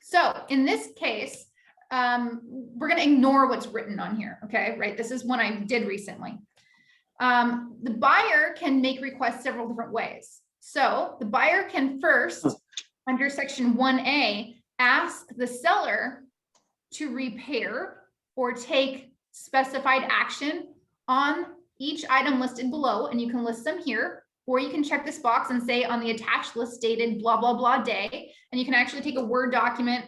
So in this case, we're going to ignore what's written on here. Okay. Right. This is one I did recently. The buyer can make requests several different ways. So the buyer can first, under section 1A, ask the seller to repair or take specified action on each item listed below, and you can list them here, or you can check this box and say on the attached list dated blah, blah, blah day, and you can actually take a Word document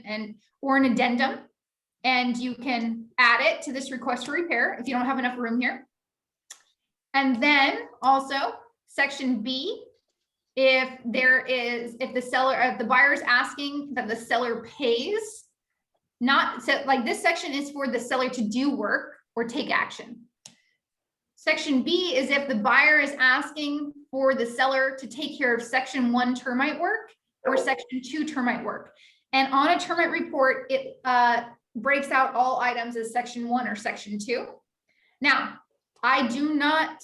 or an addendum, and you can add it to this request for repair if you don't have enough room here. And then also section B, if the buyer is asking that the seller pays, like this section is for the seller to do work or take action. Section B is if the buyer is asking for the seller to take care of section 1 termite work or section 2 termite work. And on a termite report, it breaks out all items as section 1 or section 2. Now, I do not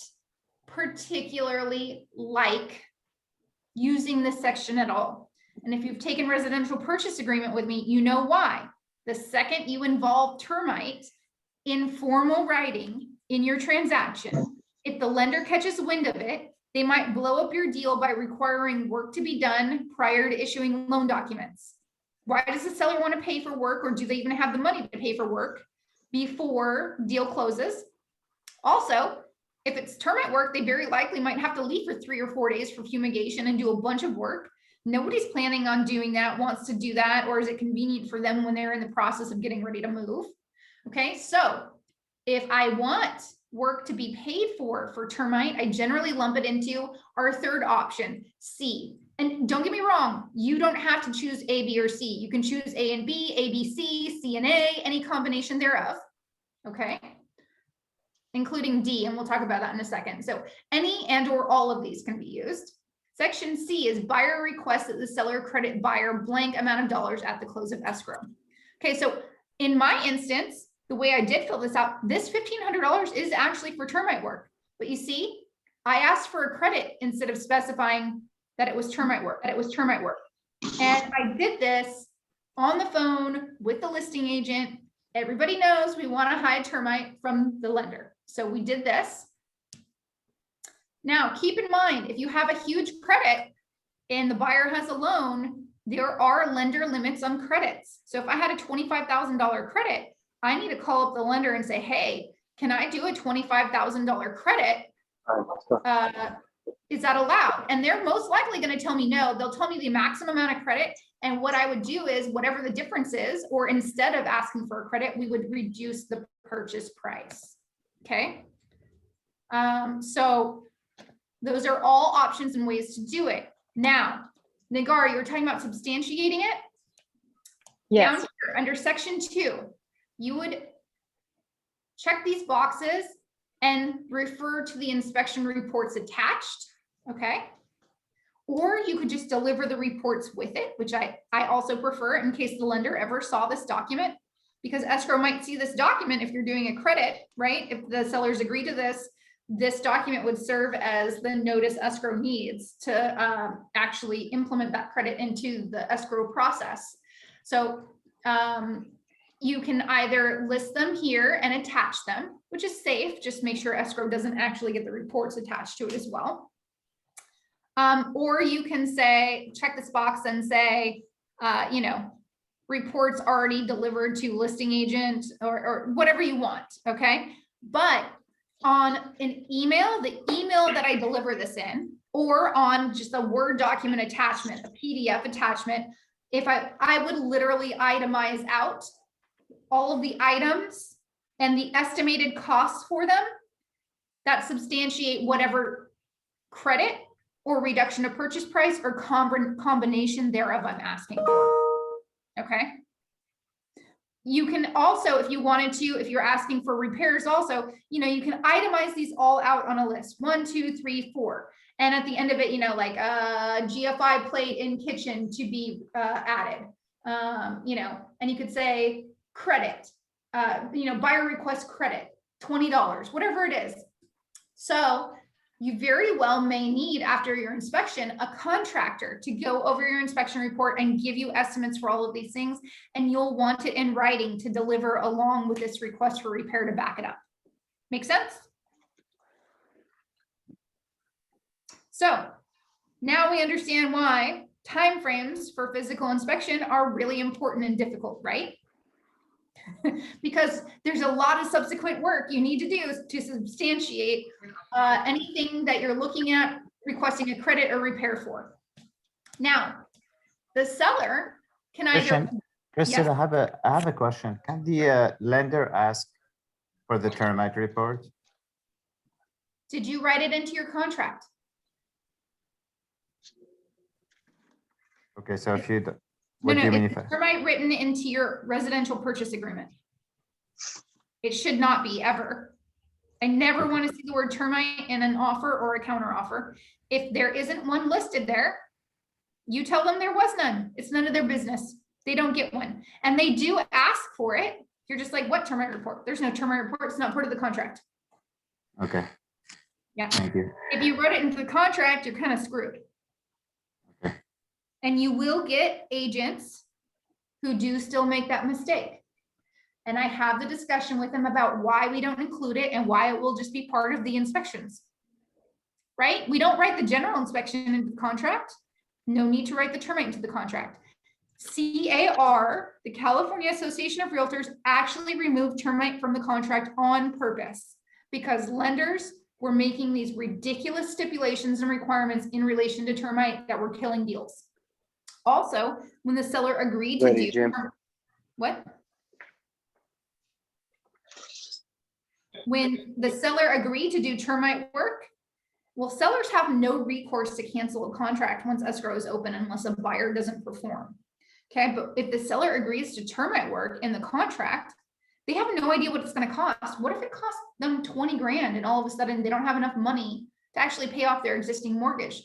particularly like using this section at all. And if you've taken residential purchase agreement with me, you know why. The second you involve termite in formal writing in your transaction, if the lender catches wind of it, they might blow up your deal by requiring work to be done prior to issuing loan documents. Why does the seller want to pay for work, or do they even have the money to pay for work before deal closes? Also, if it's termite work, they very likely might have to leave for 3 or 4 days for fumigation and do a bunch of work. Nobody's planning on doing that, wants to do that, or is it convenient for them when they're in the process of getting ready to move? Okay, so if I want work to be paid for termite, I generally lump it into our third option, C. And don't get me wrong, you don't have to choose A, B, or C. You can choose A and B, A, B, C, C and A, any combination thereof, okay? Including D, and we'll talk about that in a second. So any and or all of these can be used. Section C is buyer requests that the seller credit buyer blank amount of dollars at the close of escrow. Okay, so in my instance, the way I did fill this out, this $1,500 is actually for termite work. But you see, I asked for a credit instead of specifying that it was termite work, And I did this on the phone with the listing agent. Everybody knows we want to hide termite from the lender. So we did this. Now, keep in mind, if you have a huge credit and the buyer has a loan, there are lender limits on credits. So if I had a $25,000 credit, I need to call up the lender and say, hey, can I do a $25,000 credit? Is that allowed? And they're most likely going to tell me no. They'll tell me the maximum amount of credit. And what I would do is whatever the difference is, or instead of asking for a credit, we would reduce the purchase price. Okay. So those are all options and ways to do it. Now, Nagar, you were talking about substantiating it. Yes. Down here under section 2, you would check these boxes and refer to the inspection reports attached, okay? Or you could just deliver the reports with it, which I also prefer in case the lender ever saw this document, because escrow might see this document if you're doing a credit, right? If the sellers agree to this, this document would serve as the notice escrow needs to actually implement that credit into the escrow process. So you can either list them here and attach them, which is safe. Just make sure escrow doesn't actually get the reports attached to it as well. Or you can say, check this box and say, reports already delivered to listing agent or whatever you want, okay? But on an email, the email that I deliver this in, or on just a Word document attachment, a PDF attachment, if I would literally itemize out all of the items and the estimated costs for them that substantiate whatever credit or reduction of purchase price or combination thereof I'm asking for. Okay. You can also, if you wanted to, if you're asking for repairs also, you can itemize these all out on a list, 1, 2, 3, 4. And at the end of it, like a GFI plate in kitchen to be added, and you could say credit, buyer request credit, $20, whatever it is. So you very well may need, after your inspection, a contractor to go over your inspection report and give you estimates for all of these things. And you'll want it in writing to deliver along with this request for repair to back it up. Make sense? So now we understand why timeframes for physical inspection are really important and difficult, right? Because there's a lot of subsequent work you need to do to substantiate anything that you're looking at requesting a credit or repair for. Now, the seller can either— Kristen, Yes. I have a question. Can the lender ask for the termite report? Did you write it into your contract? Okay, so if you, No, what do you mean it's if I? termite written into your residential purchase agreement. It should not be ever. I never want to see the word termite in an offer or a counter offer. If there isn't one listed there, you tell them there was none. It's none of their business. They don't get one. And they do ask for it. You're just like, what termite report? There's no termite report. It's not part of the contract. Okay, Yeah. thank you. If you wrote it into the contract, you're kind of screwed. Okay. And you will get agents who do still make that mistake. And I have the discussion with them about why we don't include it and why it will just be part of the inspections. Right? We don't write the general inspection into the contract. No need to write the termite into the contract. CAR, the California Association of Realtors, actually removed termite from the contract on purpose because lenders were making these ridiculous stipulations and requirements in relation to termite that were killing deals. Also, when the seller agreed to Ready, do— Jim. What? When the seller agreed to do termite work, well, sellers have no recourse to cancel a contract once escrow is open unless a buyer doesn't perform. Okay, but if the seller agrees to termite work in the contract, they have no idea what it's going to cost. What if it costs them 20 grand and all of a sudden they don't have enough money to actually pay off their existing mortgage,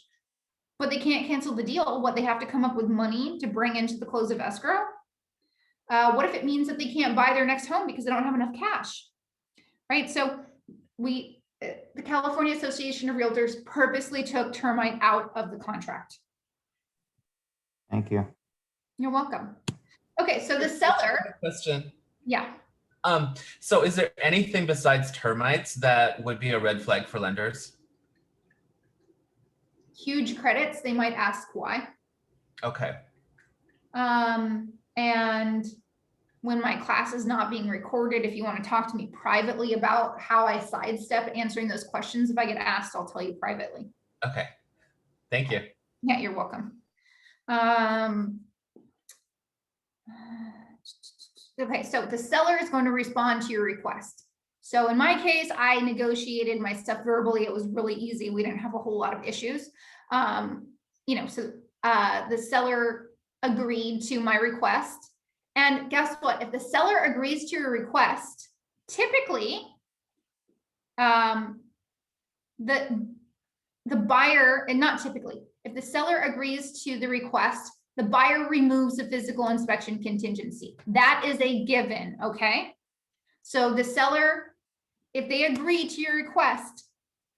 but they can't cancel the deal? What, they have to come up with money to bring into the close of escrow? What if it means that they can't buy their next home because they don't have enough cash? Right? So the California Association of Realtors purposely took termite out of the contract. Thank you. You're welcome. Okay, so the seller— Question. Yeah. So is there anything besides termites that would be a red flag for lenders? Huge credits, they might ask why. Okay. And when my class is not being recorded, if you want to talk to me privately about how I sidestep answering those questions, if I get asked, I'll tell you privately. Okay. Thank you. Yeah, you're welcome. Okay, so the seller is going to respond to your request. So in my case, I negotiated my stuff verbally. It was really easy. We didn't have a whole lot of issues. So the seller agreed to my request. And guess what? If the seller agrees to your request, typically the buyer, and not typically, if the seller agrees to the request, the buyer removes the physical inspection contingency. That is a given, okay? So the seller, if they agree to your request,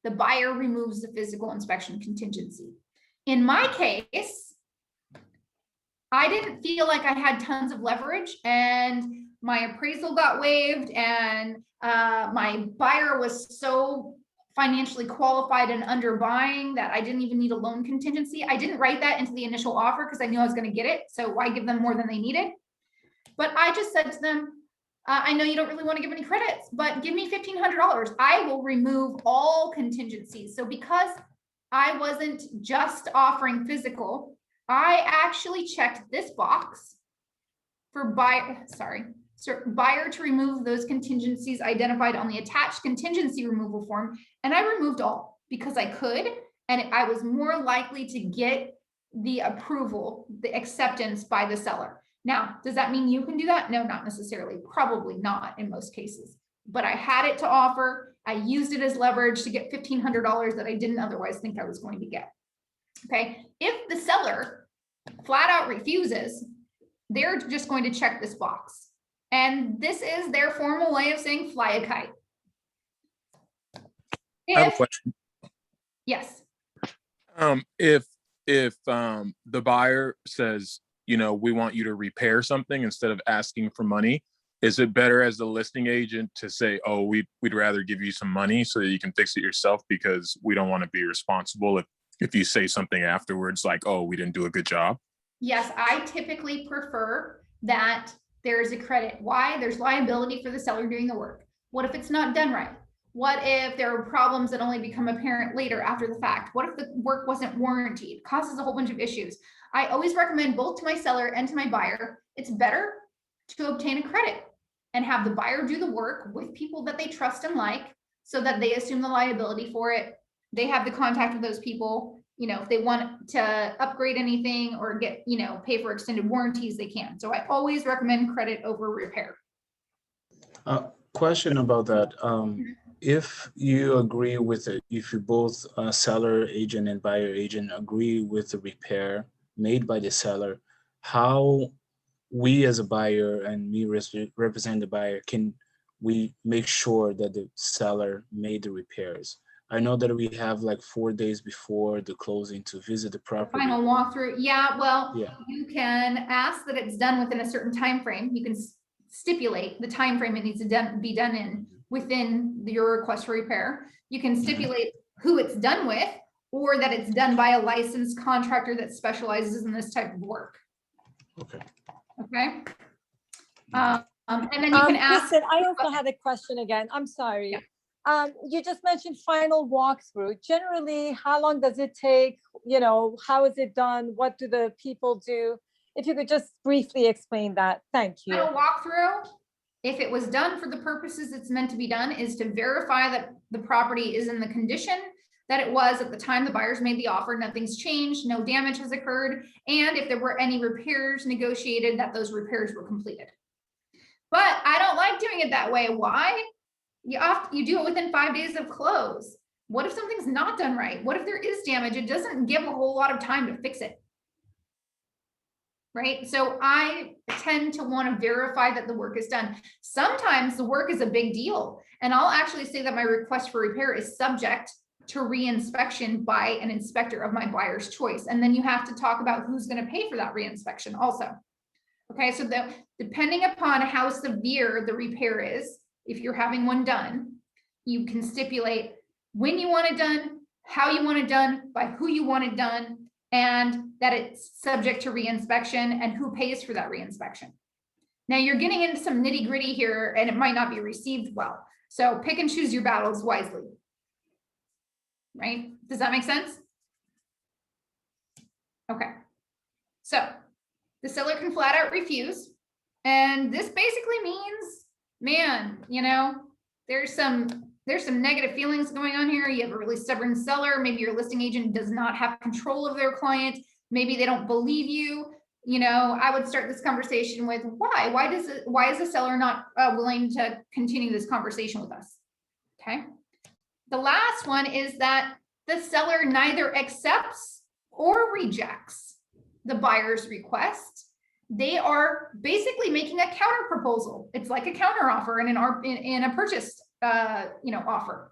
the buyer removes the physical inspection contingency. In my case, I didn't feel like I had tons of leverage and my appraisal got waived and my buyer was so financially qualified and under buying that I didn't even need a loan contingency. I didn't write that into the initial offer because I knew I was going to get it. So why give them more than they needed? But I just said to them, I know you don't really want to give any credits, but give me $1,500. I will remove all contingencies. So because I wasn't just offering physical, I actually checked this box for buyer to remove those contingencies identified on the attached contingency removal form. And I removed all because I could, and I was more likely to get the approval, the acceptance by the seller. Now, does that mean you can do that? No, not necessarily. Probably not in most cases. But I had it to offer. I used it as leverage to get $1,500 that I didn't otherwise think I was going to get. Okay. If the seller flat out refuses, they're just going to check this box. And this is their formal way of saying fly a kite. I have a If, question. yes. If the buyer says, you know, we want you to repair something instead of asking for money, is it better as the listing agent to say, oh, we'd rather give you some money so that you can fix it yourself because we don't want to be responsible if you say something afterwards like, oh, we didn't do a good job? Yes, I typically prefer that there is a credit. Why? There's liability for the seller doing the work. What if it's not done right? What if there are problems that only become apparent later after the fact? What if the work wasn't warranted? It causes a whole bunch of issues. I always recommend both to my seller and to my buyer, it's better to obtain a credit and have the buyer do the work with people that they trust and like, so that they assume the liability for it. They have the contact with those people. You know, if they want to upgrade anything or get, you know, pay for extended warranties, they can. So I always recommend credit over repair. Question about that. If you agree with it, if you both seller agent and buyer agent agree with the repair made by the seller, how we as a buyer and me represent the buyer, can we make sure that the seller made the repairs? I know that we have like 4 days before the closing to visit the property. Final walkthrough. Yeah, well, Yeah. you can ask that it's done within a certain time frame. You can stipulate the time frame it needs to be done in within your request for repair. You can stipulate who it's done with, or that it's done by a licensed contractor that specializes in this type of work. Okay. Okay. And then you can ask. Kristen, I also had a question again. I'm sorry. Yeah. You just mentioned final walkthrough. Generally, how long does it take? You know, how is it done? What do the people do? If you could just briefly explain that. Thank you. Final walkthrough, if it was done for the purposes it's meant to be done, is to verify that the property is in the condition that it was at the time the buyers made the offer. Nothing's changed, no damage has occurred, and if there were any repairs negotiated, that those repairs were completed. But I don't like doing it that way. Why? You do it within 5 days of close. What if something's not done right? What if there is damage? It doesn't give a whole lot of time to fix it. Right? So I tend to want to verify that the work is done. Sometimes the work is a big deal, and I'll actually say that my request for repair is subject to re-inspection by an inspector of my buyer's choice. And then you have to talk about who's going to pay for that re-inspection also. Okay, so depending upon how severe the repair is, if you're having one done, you can stipulate when you want it done, how you want it done, by who you want it done, and that it's subject to re-inspection and who pays for that re-inspection. Now you're getting into some nitty gritty here and it might not be received well. So pick and choose your battles wisely. Right? Does that make sense? Okay. So the seller can flat out refuse. And this basically means, man, you know, there's some negative feelings going on here. You have a really stubborn seller. Maybe your listing agent does not have control of their client. Maybe they don't believe you. You know, I would start this conversation with why? Why is the seller not willing to continue this conversation with us? Okay. The last one is that the seller neither accepts or rejects the buyer's request. They are basically making a counter proposal. It's like a counter offer in a purchase offer.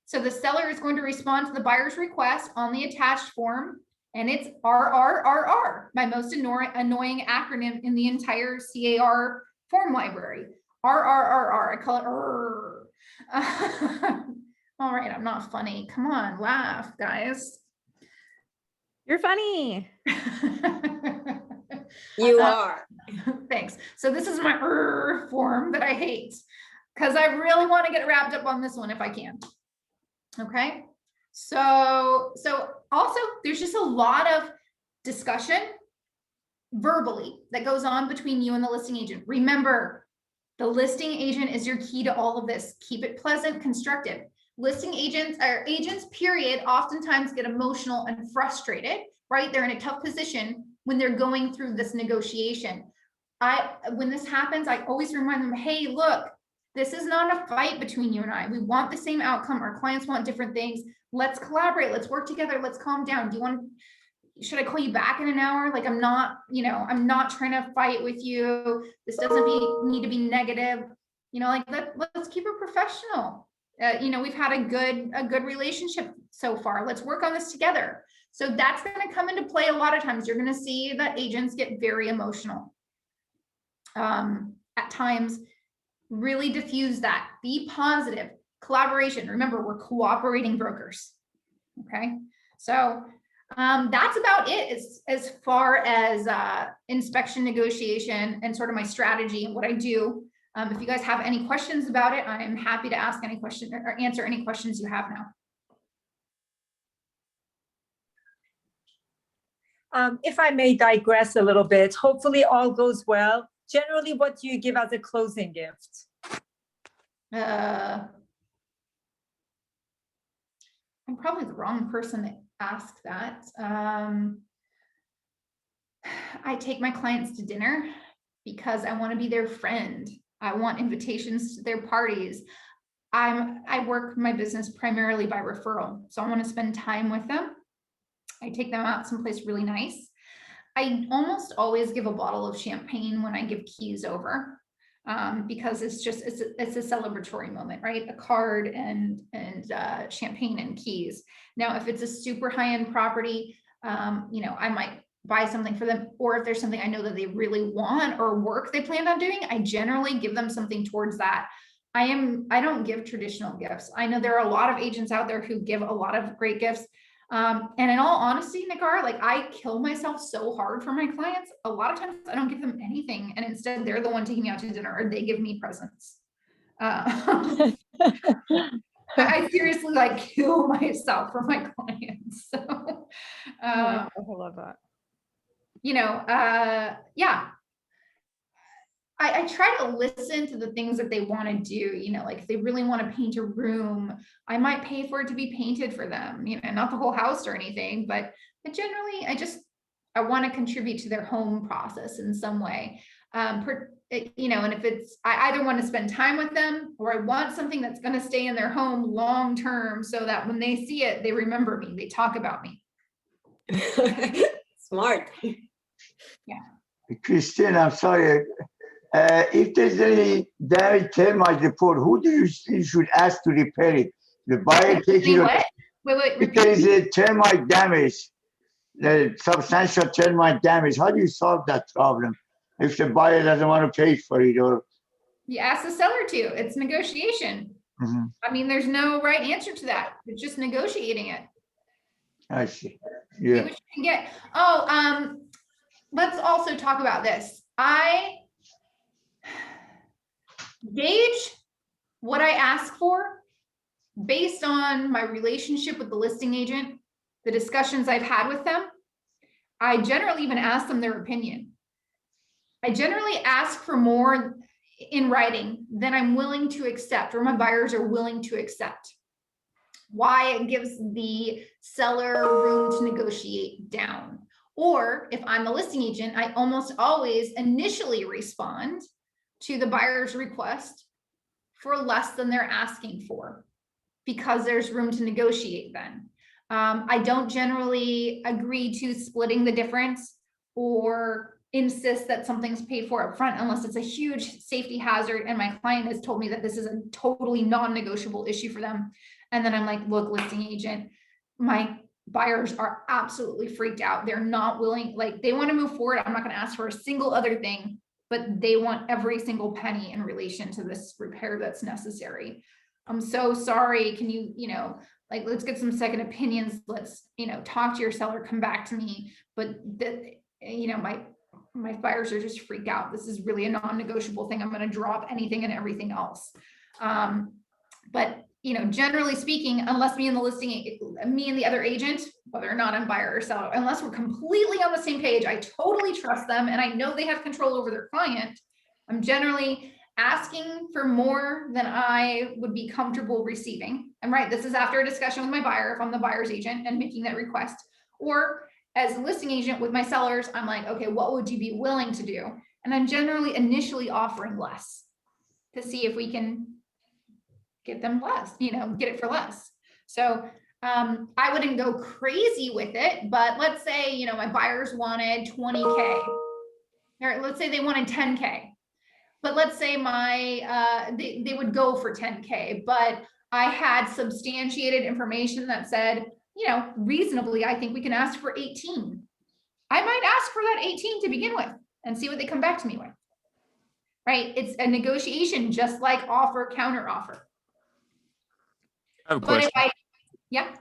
So the seller is going to respond to the buyer's request on the attached form, and it's RRRR, my most annoying acronym in the entire CAR form library. RRRR, I call it RRR. All right, I'm not funny. Come on, laugh, guys. You're funny. You are. Thanks. So this is my form that I hate because I really want to get wrapped up on this one if I can. Okay. So also there's just a lot of discussion verbally that goes on between you and the listing agent. Remember, the listing agent is your key to all of this. Keep it pleasant, constructive. Listing agents or agents, period, oftentimes get emotional and frustrated, right? They're in a tough position when they're going through this negotiation. when this happens, I always remind them, hey, look, this is not a fight between you and I. We want the same outcome. Our clients want different things. Let's collaborate. Let's work together. Let's calm down. Should I call you back in an hour? Like, I'm not trying to fight with you. This doesn't need to be negative. Like let's keep it professional. We've had a good relationship so far. Let's work on this together. So that's going to come into play a lot of times. You're going to see that agents get very emotional. At times, really diffuse that. Be positive. Collaboration. Remember, we're cooperating brokers. Okay. So that's about it as far as inspection negotiation and sort of my strategy and what I do. If you guys have any questions about it, I'm happy to ask any question or answer any questions you have now. If I may digress a little bit, hopefully all goes well. Generally, what do you give as a closing gift? I'm probably the wrong person to ask that. I take my clients to dinner because I want to be their friend. I want invitations to their parties. I work my business primarily by referral, so I want to spend time with them. I take them out someplace really nice. I almost always give a bottle of champagne when I give keys over, because it's a celebratory moment, right? A card and champagne and keys. Now, if it's a super high-end property, I might buy something for them, or if there's something I know that they really want or work they plan on doing, I generally give them something towards that. I don't give traditional gifts. I know there are a lot of agents out there who give a lot of great gifts. And in all honesty, Nigar, like I kill myself so hard for my clients. A lot of times I don't give them anything, and instead they're the one taking me out to dinner, or they give me presents. I seriously like kill myself for my clients. So, I love that. Yeah. I try to listen to the things that they want to do, like if they really want to paint a room, I might pay for it to be painted for them, not the whole house or anything, but generally I want to contribute to their home process in some way. And if I either want to spend time with them, or I want something that's going to stay in their home long-term so that when they see it, they remember me, they talk about me. Smart. Yeah. Christine, I'm sorry. If there's any damage termite report, who do you think should ask to repair it? The buyer taking it. Wait, If there is a termite damage, the substantial termite damage, how do you solve that problem? If the buyer doesn't want to pay for it, or you ask the seller to. It's negotiation. mm-hmm. I mean, there's no right answer to that. It's just negotiating it. I see. See Yeah. what you can get. Let's also talk about this. I gauge what I ask for based on my relationship with the listing agent, the discussions I've had with them. I generally even ask them their opinion. I generally ask for more in writing than I'm willing to accept, or my buyers are willing to accept. Why? It gives the seller room to negotiate down. Or if I'm the listing agent, I almost always initially respond to the buyer's request for less than they're asking for, because there's room to negotiate then. I don't generally agree to splitting the difference or insist that something's paid for up front unless it's a huge safety hazard and my client has told me that this is a totally non-negotiable issue for them. And then I'm like, look, listing agent, my buyers are absolutely freaked out. They're not willing, like they want to move forward. I'm not going to ask for a single other thing, but they want every single penny in relation to this repair that's necessary. I'm so sorry. Can you, let's get some second opinions. Let's, talk to your seller, come back to me. But my buyers are just freaked out. This is really a non-negotiable thing. I'm going to drop anything and everything else. But generally speaking, unless me and the other agent, whether or not I'm buyer or seller, unless we're completely on the same page, I totally trust them and I know they have control over their client, I'm generally asking for more than I would be comfortable receiving. And right, this is after a discussion with my buyer, if I'm the buyer's agent and making that request. Or as a listing agent with my sellers, I'm like, okay, what would you be willing to do? And I'm generally initially offering less to see if we can get them less, get it for less. So I wouldn't go crazy with it, but let's say, my buyers wanted 20K, or let's say they wanted 10K, but let's say they would go for 10K, but I had substantiated information that said, reasonably, I think we can ask for 18. I might ask for that 18 to begin with and see what they come back to me with. Right? It's a negotiation, just like offer, counter offer. I have a But question. yeah.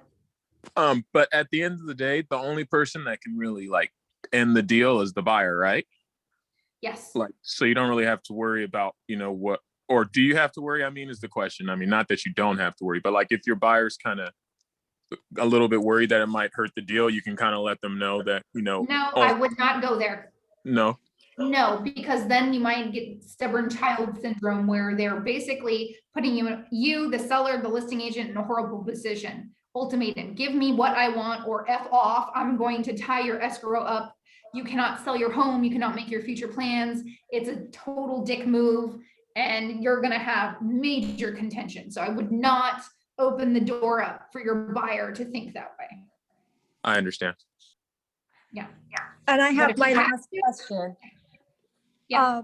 But at the end of the day, the only person that can really like end the deal is the buyer, right? Yes. Like, so you don't really have to worry about, what, or do you have to worry? I mean, is the question. I mean, not that you don't have to worry, but like if your buyer's kind of a little bit worried that it might hurt the deal, you can kind of let them know that, No, I would not go there. No. No, because then you might get stubborn child syndrome where they're basically putting you, the seller, the listing agent, in a horrible position. Ultimatum, give me what I want or F off. I'm going to tie your escrow up. You cannot sell your home. You cannot make your future plans. It's a total dick move and you're going to have major contention. So I would not open the door up for your buyer to think that way. I understand. Yeah. And I But have if my you have last question. Yeah.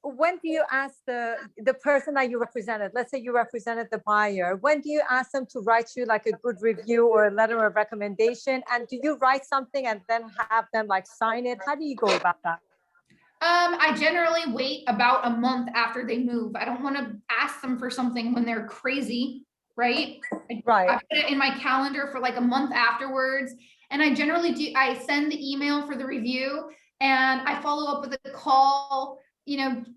When do you ask the person that you represented, let's say you represented the buyer, when do you ask them to write you like a good review or a letter of recommendation? And do you write something and then have them like sign it? How do you go about that? I generally wait about a month after they move. I don't want to ask them for something when they're crazy, right? Right. I put it in my calendar for like a month afterwards. And I generally I send the email for the review and I follow up with a call,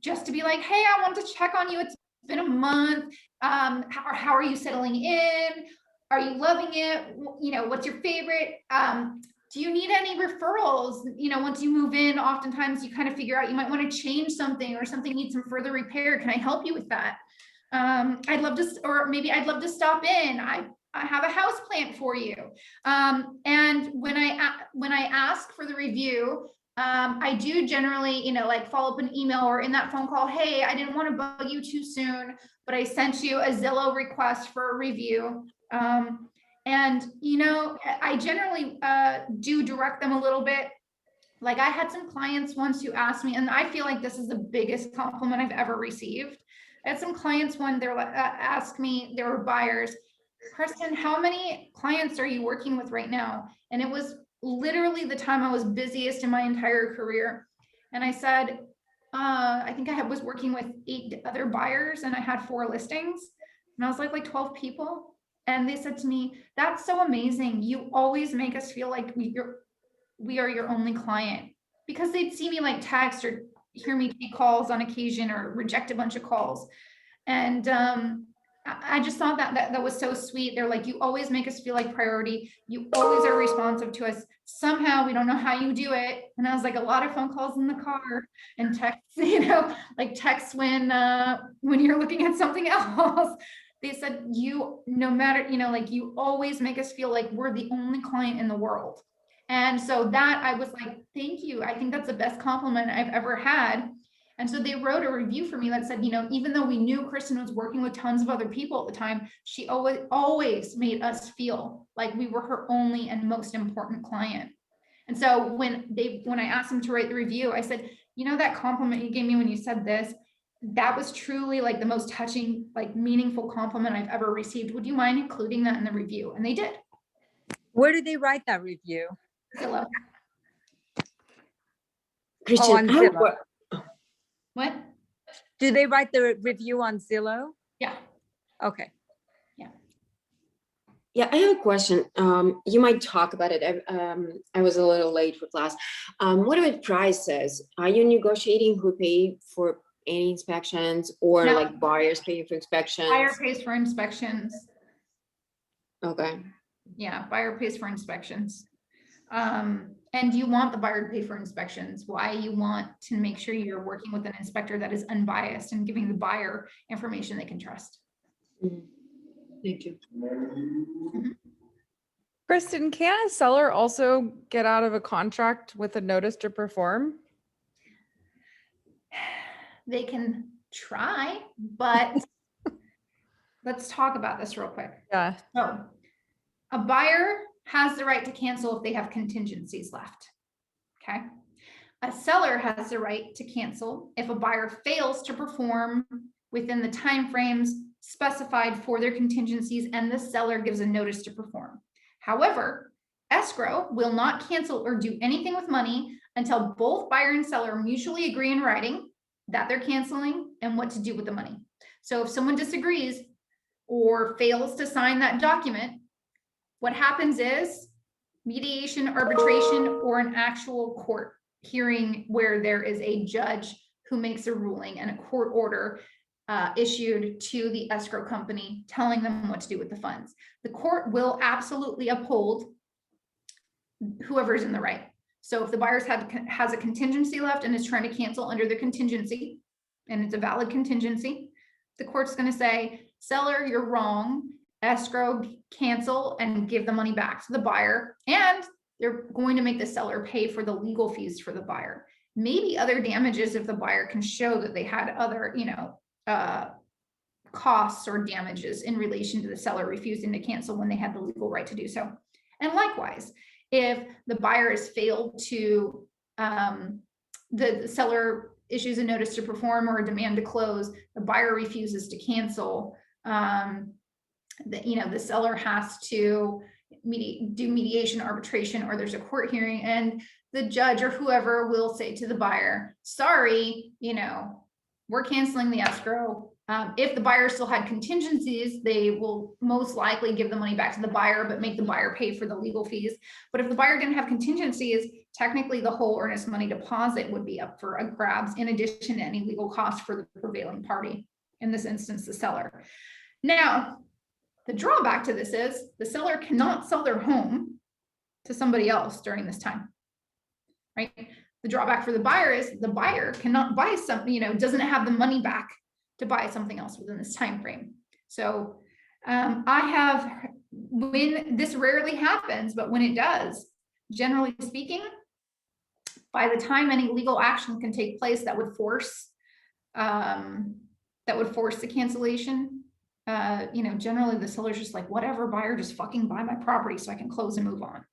just to be like, hey, I want to check on you. It's been a month. How are you settling in? Are you loving it? What's your favorite? Do you need any referrals? Once you move in, oftentimes you kind of figure out you might want to change something or something needs some further repair. Can I help you with that? I'd love to, or maybe I'd love to stop in. I have a house plant for you. And when I ask for the review, I do generally, like follow up an email or in that phone call, hey, I didn't want to bug you too soon, but I sent you a Zillow request for a review. And, I generally do direct them a little bit. Like I had some clients once who asked me, and I feel like this is the biggest compliment I've ever received. I had some clients when they're asked me, they were buyers, Christen, how many clients are you working with right now? And it was literally the time I was busiest in my entire career. And I said, I think I was working with 8 other buyers and I had 4 listings. And I was like 12 people. And they said to me, that's so amazing. You always make us feel like we are your only client, because they'd see me like text or hear me take calls on occasion or reject a bunch of calls. And I just thought that was so sweet. They're like, you always make us feel like priority. You always are responsive to us. Somehow we don't know how you do it. And I was like, a lot of phone calls in the car and texts, like texts when you're looking at something else. They said, no matter, like you always make us feel like we're the only client in the world. And so that I was like, thank you. I think that's the best compliment I've ever had. And so they wrote a review for me that said, even though we knew Christen was working with tons of other people at the time, she always made us feel like we were her only and most important client. And so when I asked them to write the review, I said, that compliment you gave me when you said this, that was truly like the most touching, like meaningful compliment I've ever received. Would you mind including that in the review? And they did. Where did they write that review? Zillow. Christen, on Zillow. What? Do they write the review on Zillow? Yeah. Okay. Yeah, I have a question. You might talk about it. I was a little late for class. What about prices? Are you negotiating who pay for any inspections or No. like buyers paying for inspections? Buyer pays for inspections. Okay. Yeah, buyer pays for inspections. And you want the buyer to pay for inspections. Why? You want to make sure you're working with an inspector that is unbiased and giving the buyer information they can trust. Mhm. Thank you. Christen, can a seller also get out of a contract with a notice to perform? They can try, but let's talk about this real quick. Yeah. So a buyer has the right to cancel if they have contingencies left. Okay. A seller has the right to cancel if a buyer fails to perform within the timeframes specified for their contingencies and the seller gives a notice to perform. However, escrow will not cancel or do anything with money until both buyer and seller mutually agree in writing that they're canceling and what to do with the money. So if someone disagrees or fails to sign that document, what happens is mediation, arbitration, or an actual court hearing where there is a judge who makes a ruling and a court order issued to the escrow company telling them what to do with the funds. The court will absolutely uphold whoever's in the right. So if the buyer has a contingency left and is trying to cancel under the contingency, and it's a valid contingency, the court's going to say, seller, you're wrong. Escrow, cancel and give the money back to the buyer. And they're going to make the seller pay for the legal fees for the buyer. Maybe other damages if the buyer can show that they had other, costs or damages in relation to the seller refusing to cancel when they had the legal right to do so. And likewise, if the buyer has failed to, the seller issues a notice to perform or a demand to close, the buyer refuses to cancel, the seller has to do mediation, arbitration, or there's a court hearing, and the judge or whoever will say to the buyer, sorry, we're canceling the escrow. If the buyer still had contingencies, they will most likely give the money back to the buyer, but make the buyer pay for the legal fees. But if the buyer didn't have contingencies, technically the whole earnest money deposit would be up for grabs in addition to any legal cost for the prevailing party, in this instance, the seller. Now, the drawback to this is the seller cannot sell their home to somebody else during this time, right? The drawback for the buyer is the buyer cannot buy something, doesn't have the money back to buy something else within this time frame. So when this rarely happens, but when it does, generally speaking, by the time any legal action can take place that would force the cancellation, generally the seller's just like, whatever, buyer, just fucking buy my property so I can close and move on.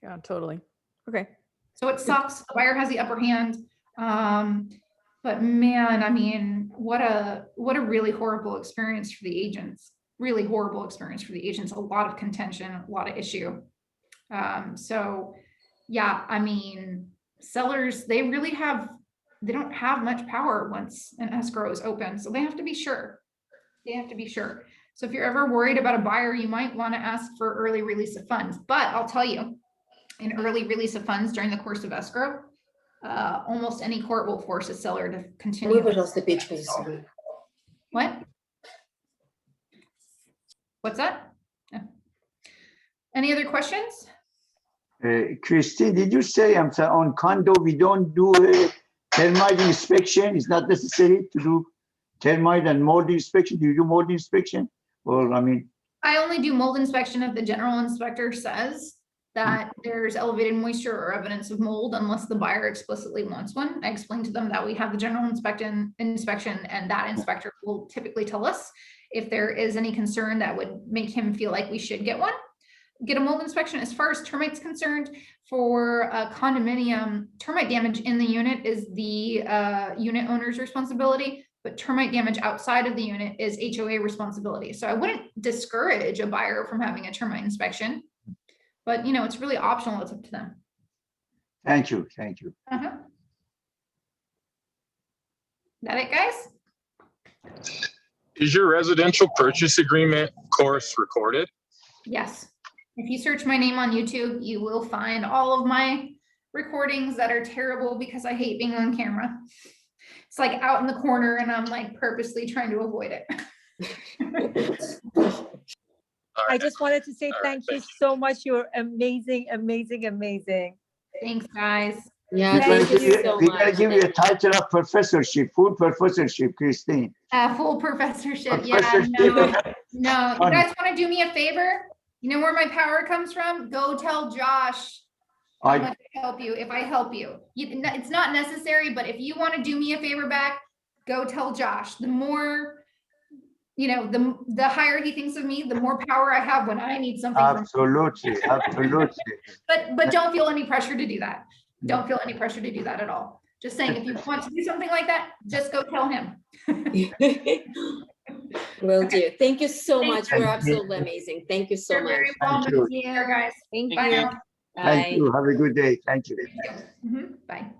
Yeah, totally. Okay. So it sucks. The buyer has the upper hand. But man, what a really horrible experience for the agents. Really horrible experience for the agents. A lot of contention, a lot of issue. So yeah, sellers, they don't have much power once an escrow is open. So they have to be sure. So if you're ever worried about a buyer, you might want to ask for early release of funds. But I'll tell you, an early release of funds during the course of escrow, almost any court will force a seller to continue. What? What's that? Yeah. Any other questions? Christine, did you say, I'm sorry, on condo, we don't do a termite inspection? It's not necessary to do termite and mold inspection? Do you do mold inspection? Or, I only do mold inspection if the general inspector says that there's elevated moisture or evidence of mold, unless the buyer explicitly wants one. I explained to them that we have the general inspection, and that inspector will typically tell us if there is any concern that would make him feel like we should get a mold inspection. As far as termites concerned, for a condominium, termite damage in the unit is the unit owner's responsibility, but termite damage outside of the unit is HOA responsibility. So I wouldn't discourage a buyer from having a termite inspection, but it's really optional. It's up to them. Thank you. That it, guys? Is your residential purchase agreement course recorded? Yes. If you search my name on YouTube, you will find all of my recordings that are terrible because I hate being on camera. It's like out in the corner and I'm like purposely trying to avoid it. I just wanted to say thank you so much. You're amazing. Thanks, guys. Yeah, Thank thank you so We gotta much. give you a title of professorship, full professorship, Christine. Full professorship. Professorship. No. You guys want to do me a favor? You know where my power comes from? Go tell Josh how I, much I help you if I help you. It's not necessary, but if you want to do me a favor back, go tell Josh. The more, you know, the higher he thinks of me, the more power I have when I need something from him. absolutely, absolutely. But don't feel any pressure to do that. Don't feel any pressure to do that at all. Just saying, if you want to do something like that, just go tell him. Will do. Thank you so Thank much. you. We're absolutely amazing. Thank you so You're much. very Thank welcome. you. Here, guys. Thank Bye you. now. Thank Bye. you. Have a good day. Thank you. Mhm. Bye.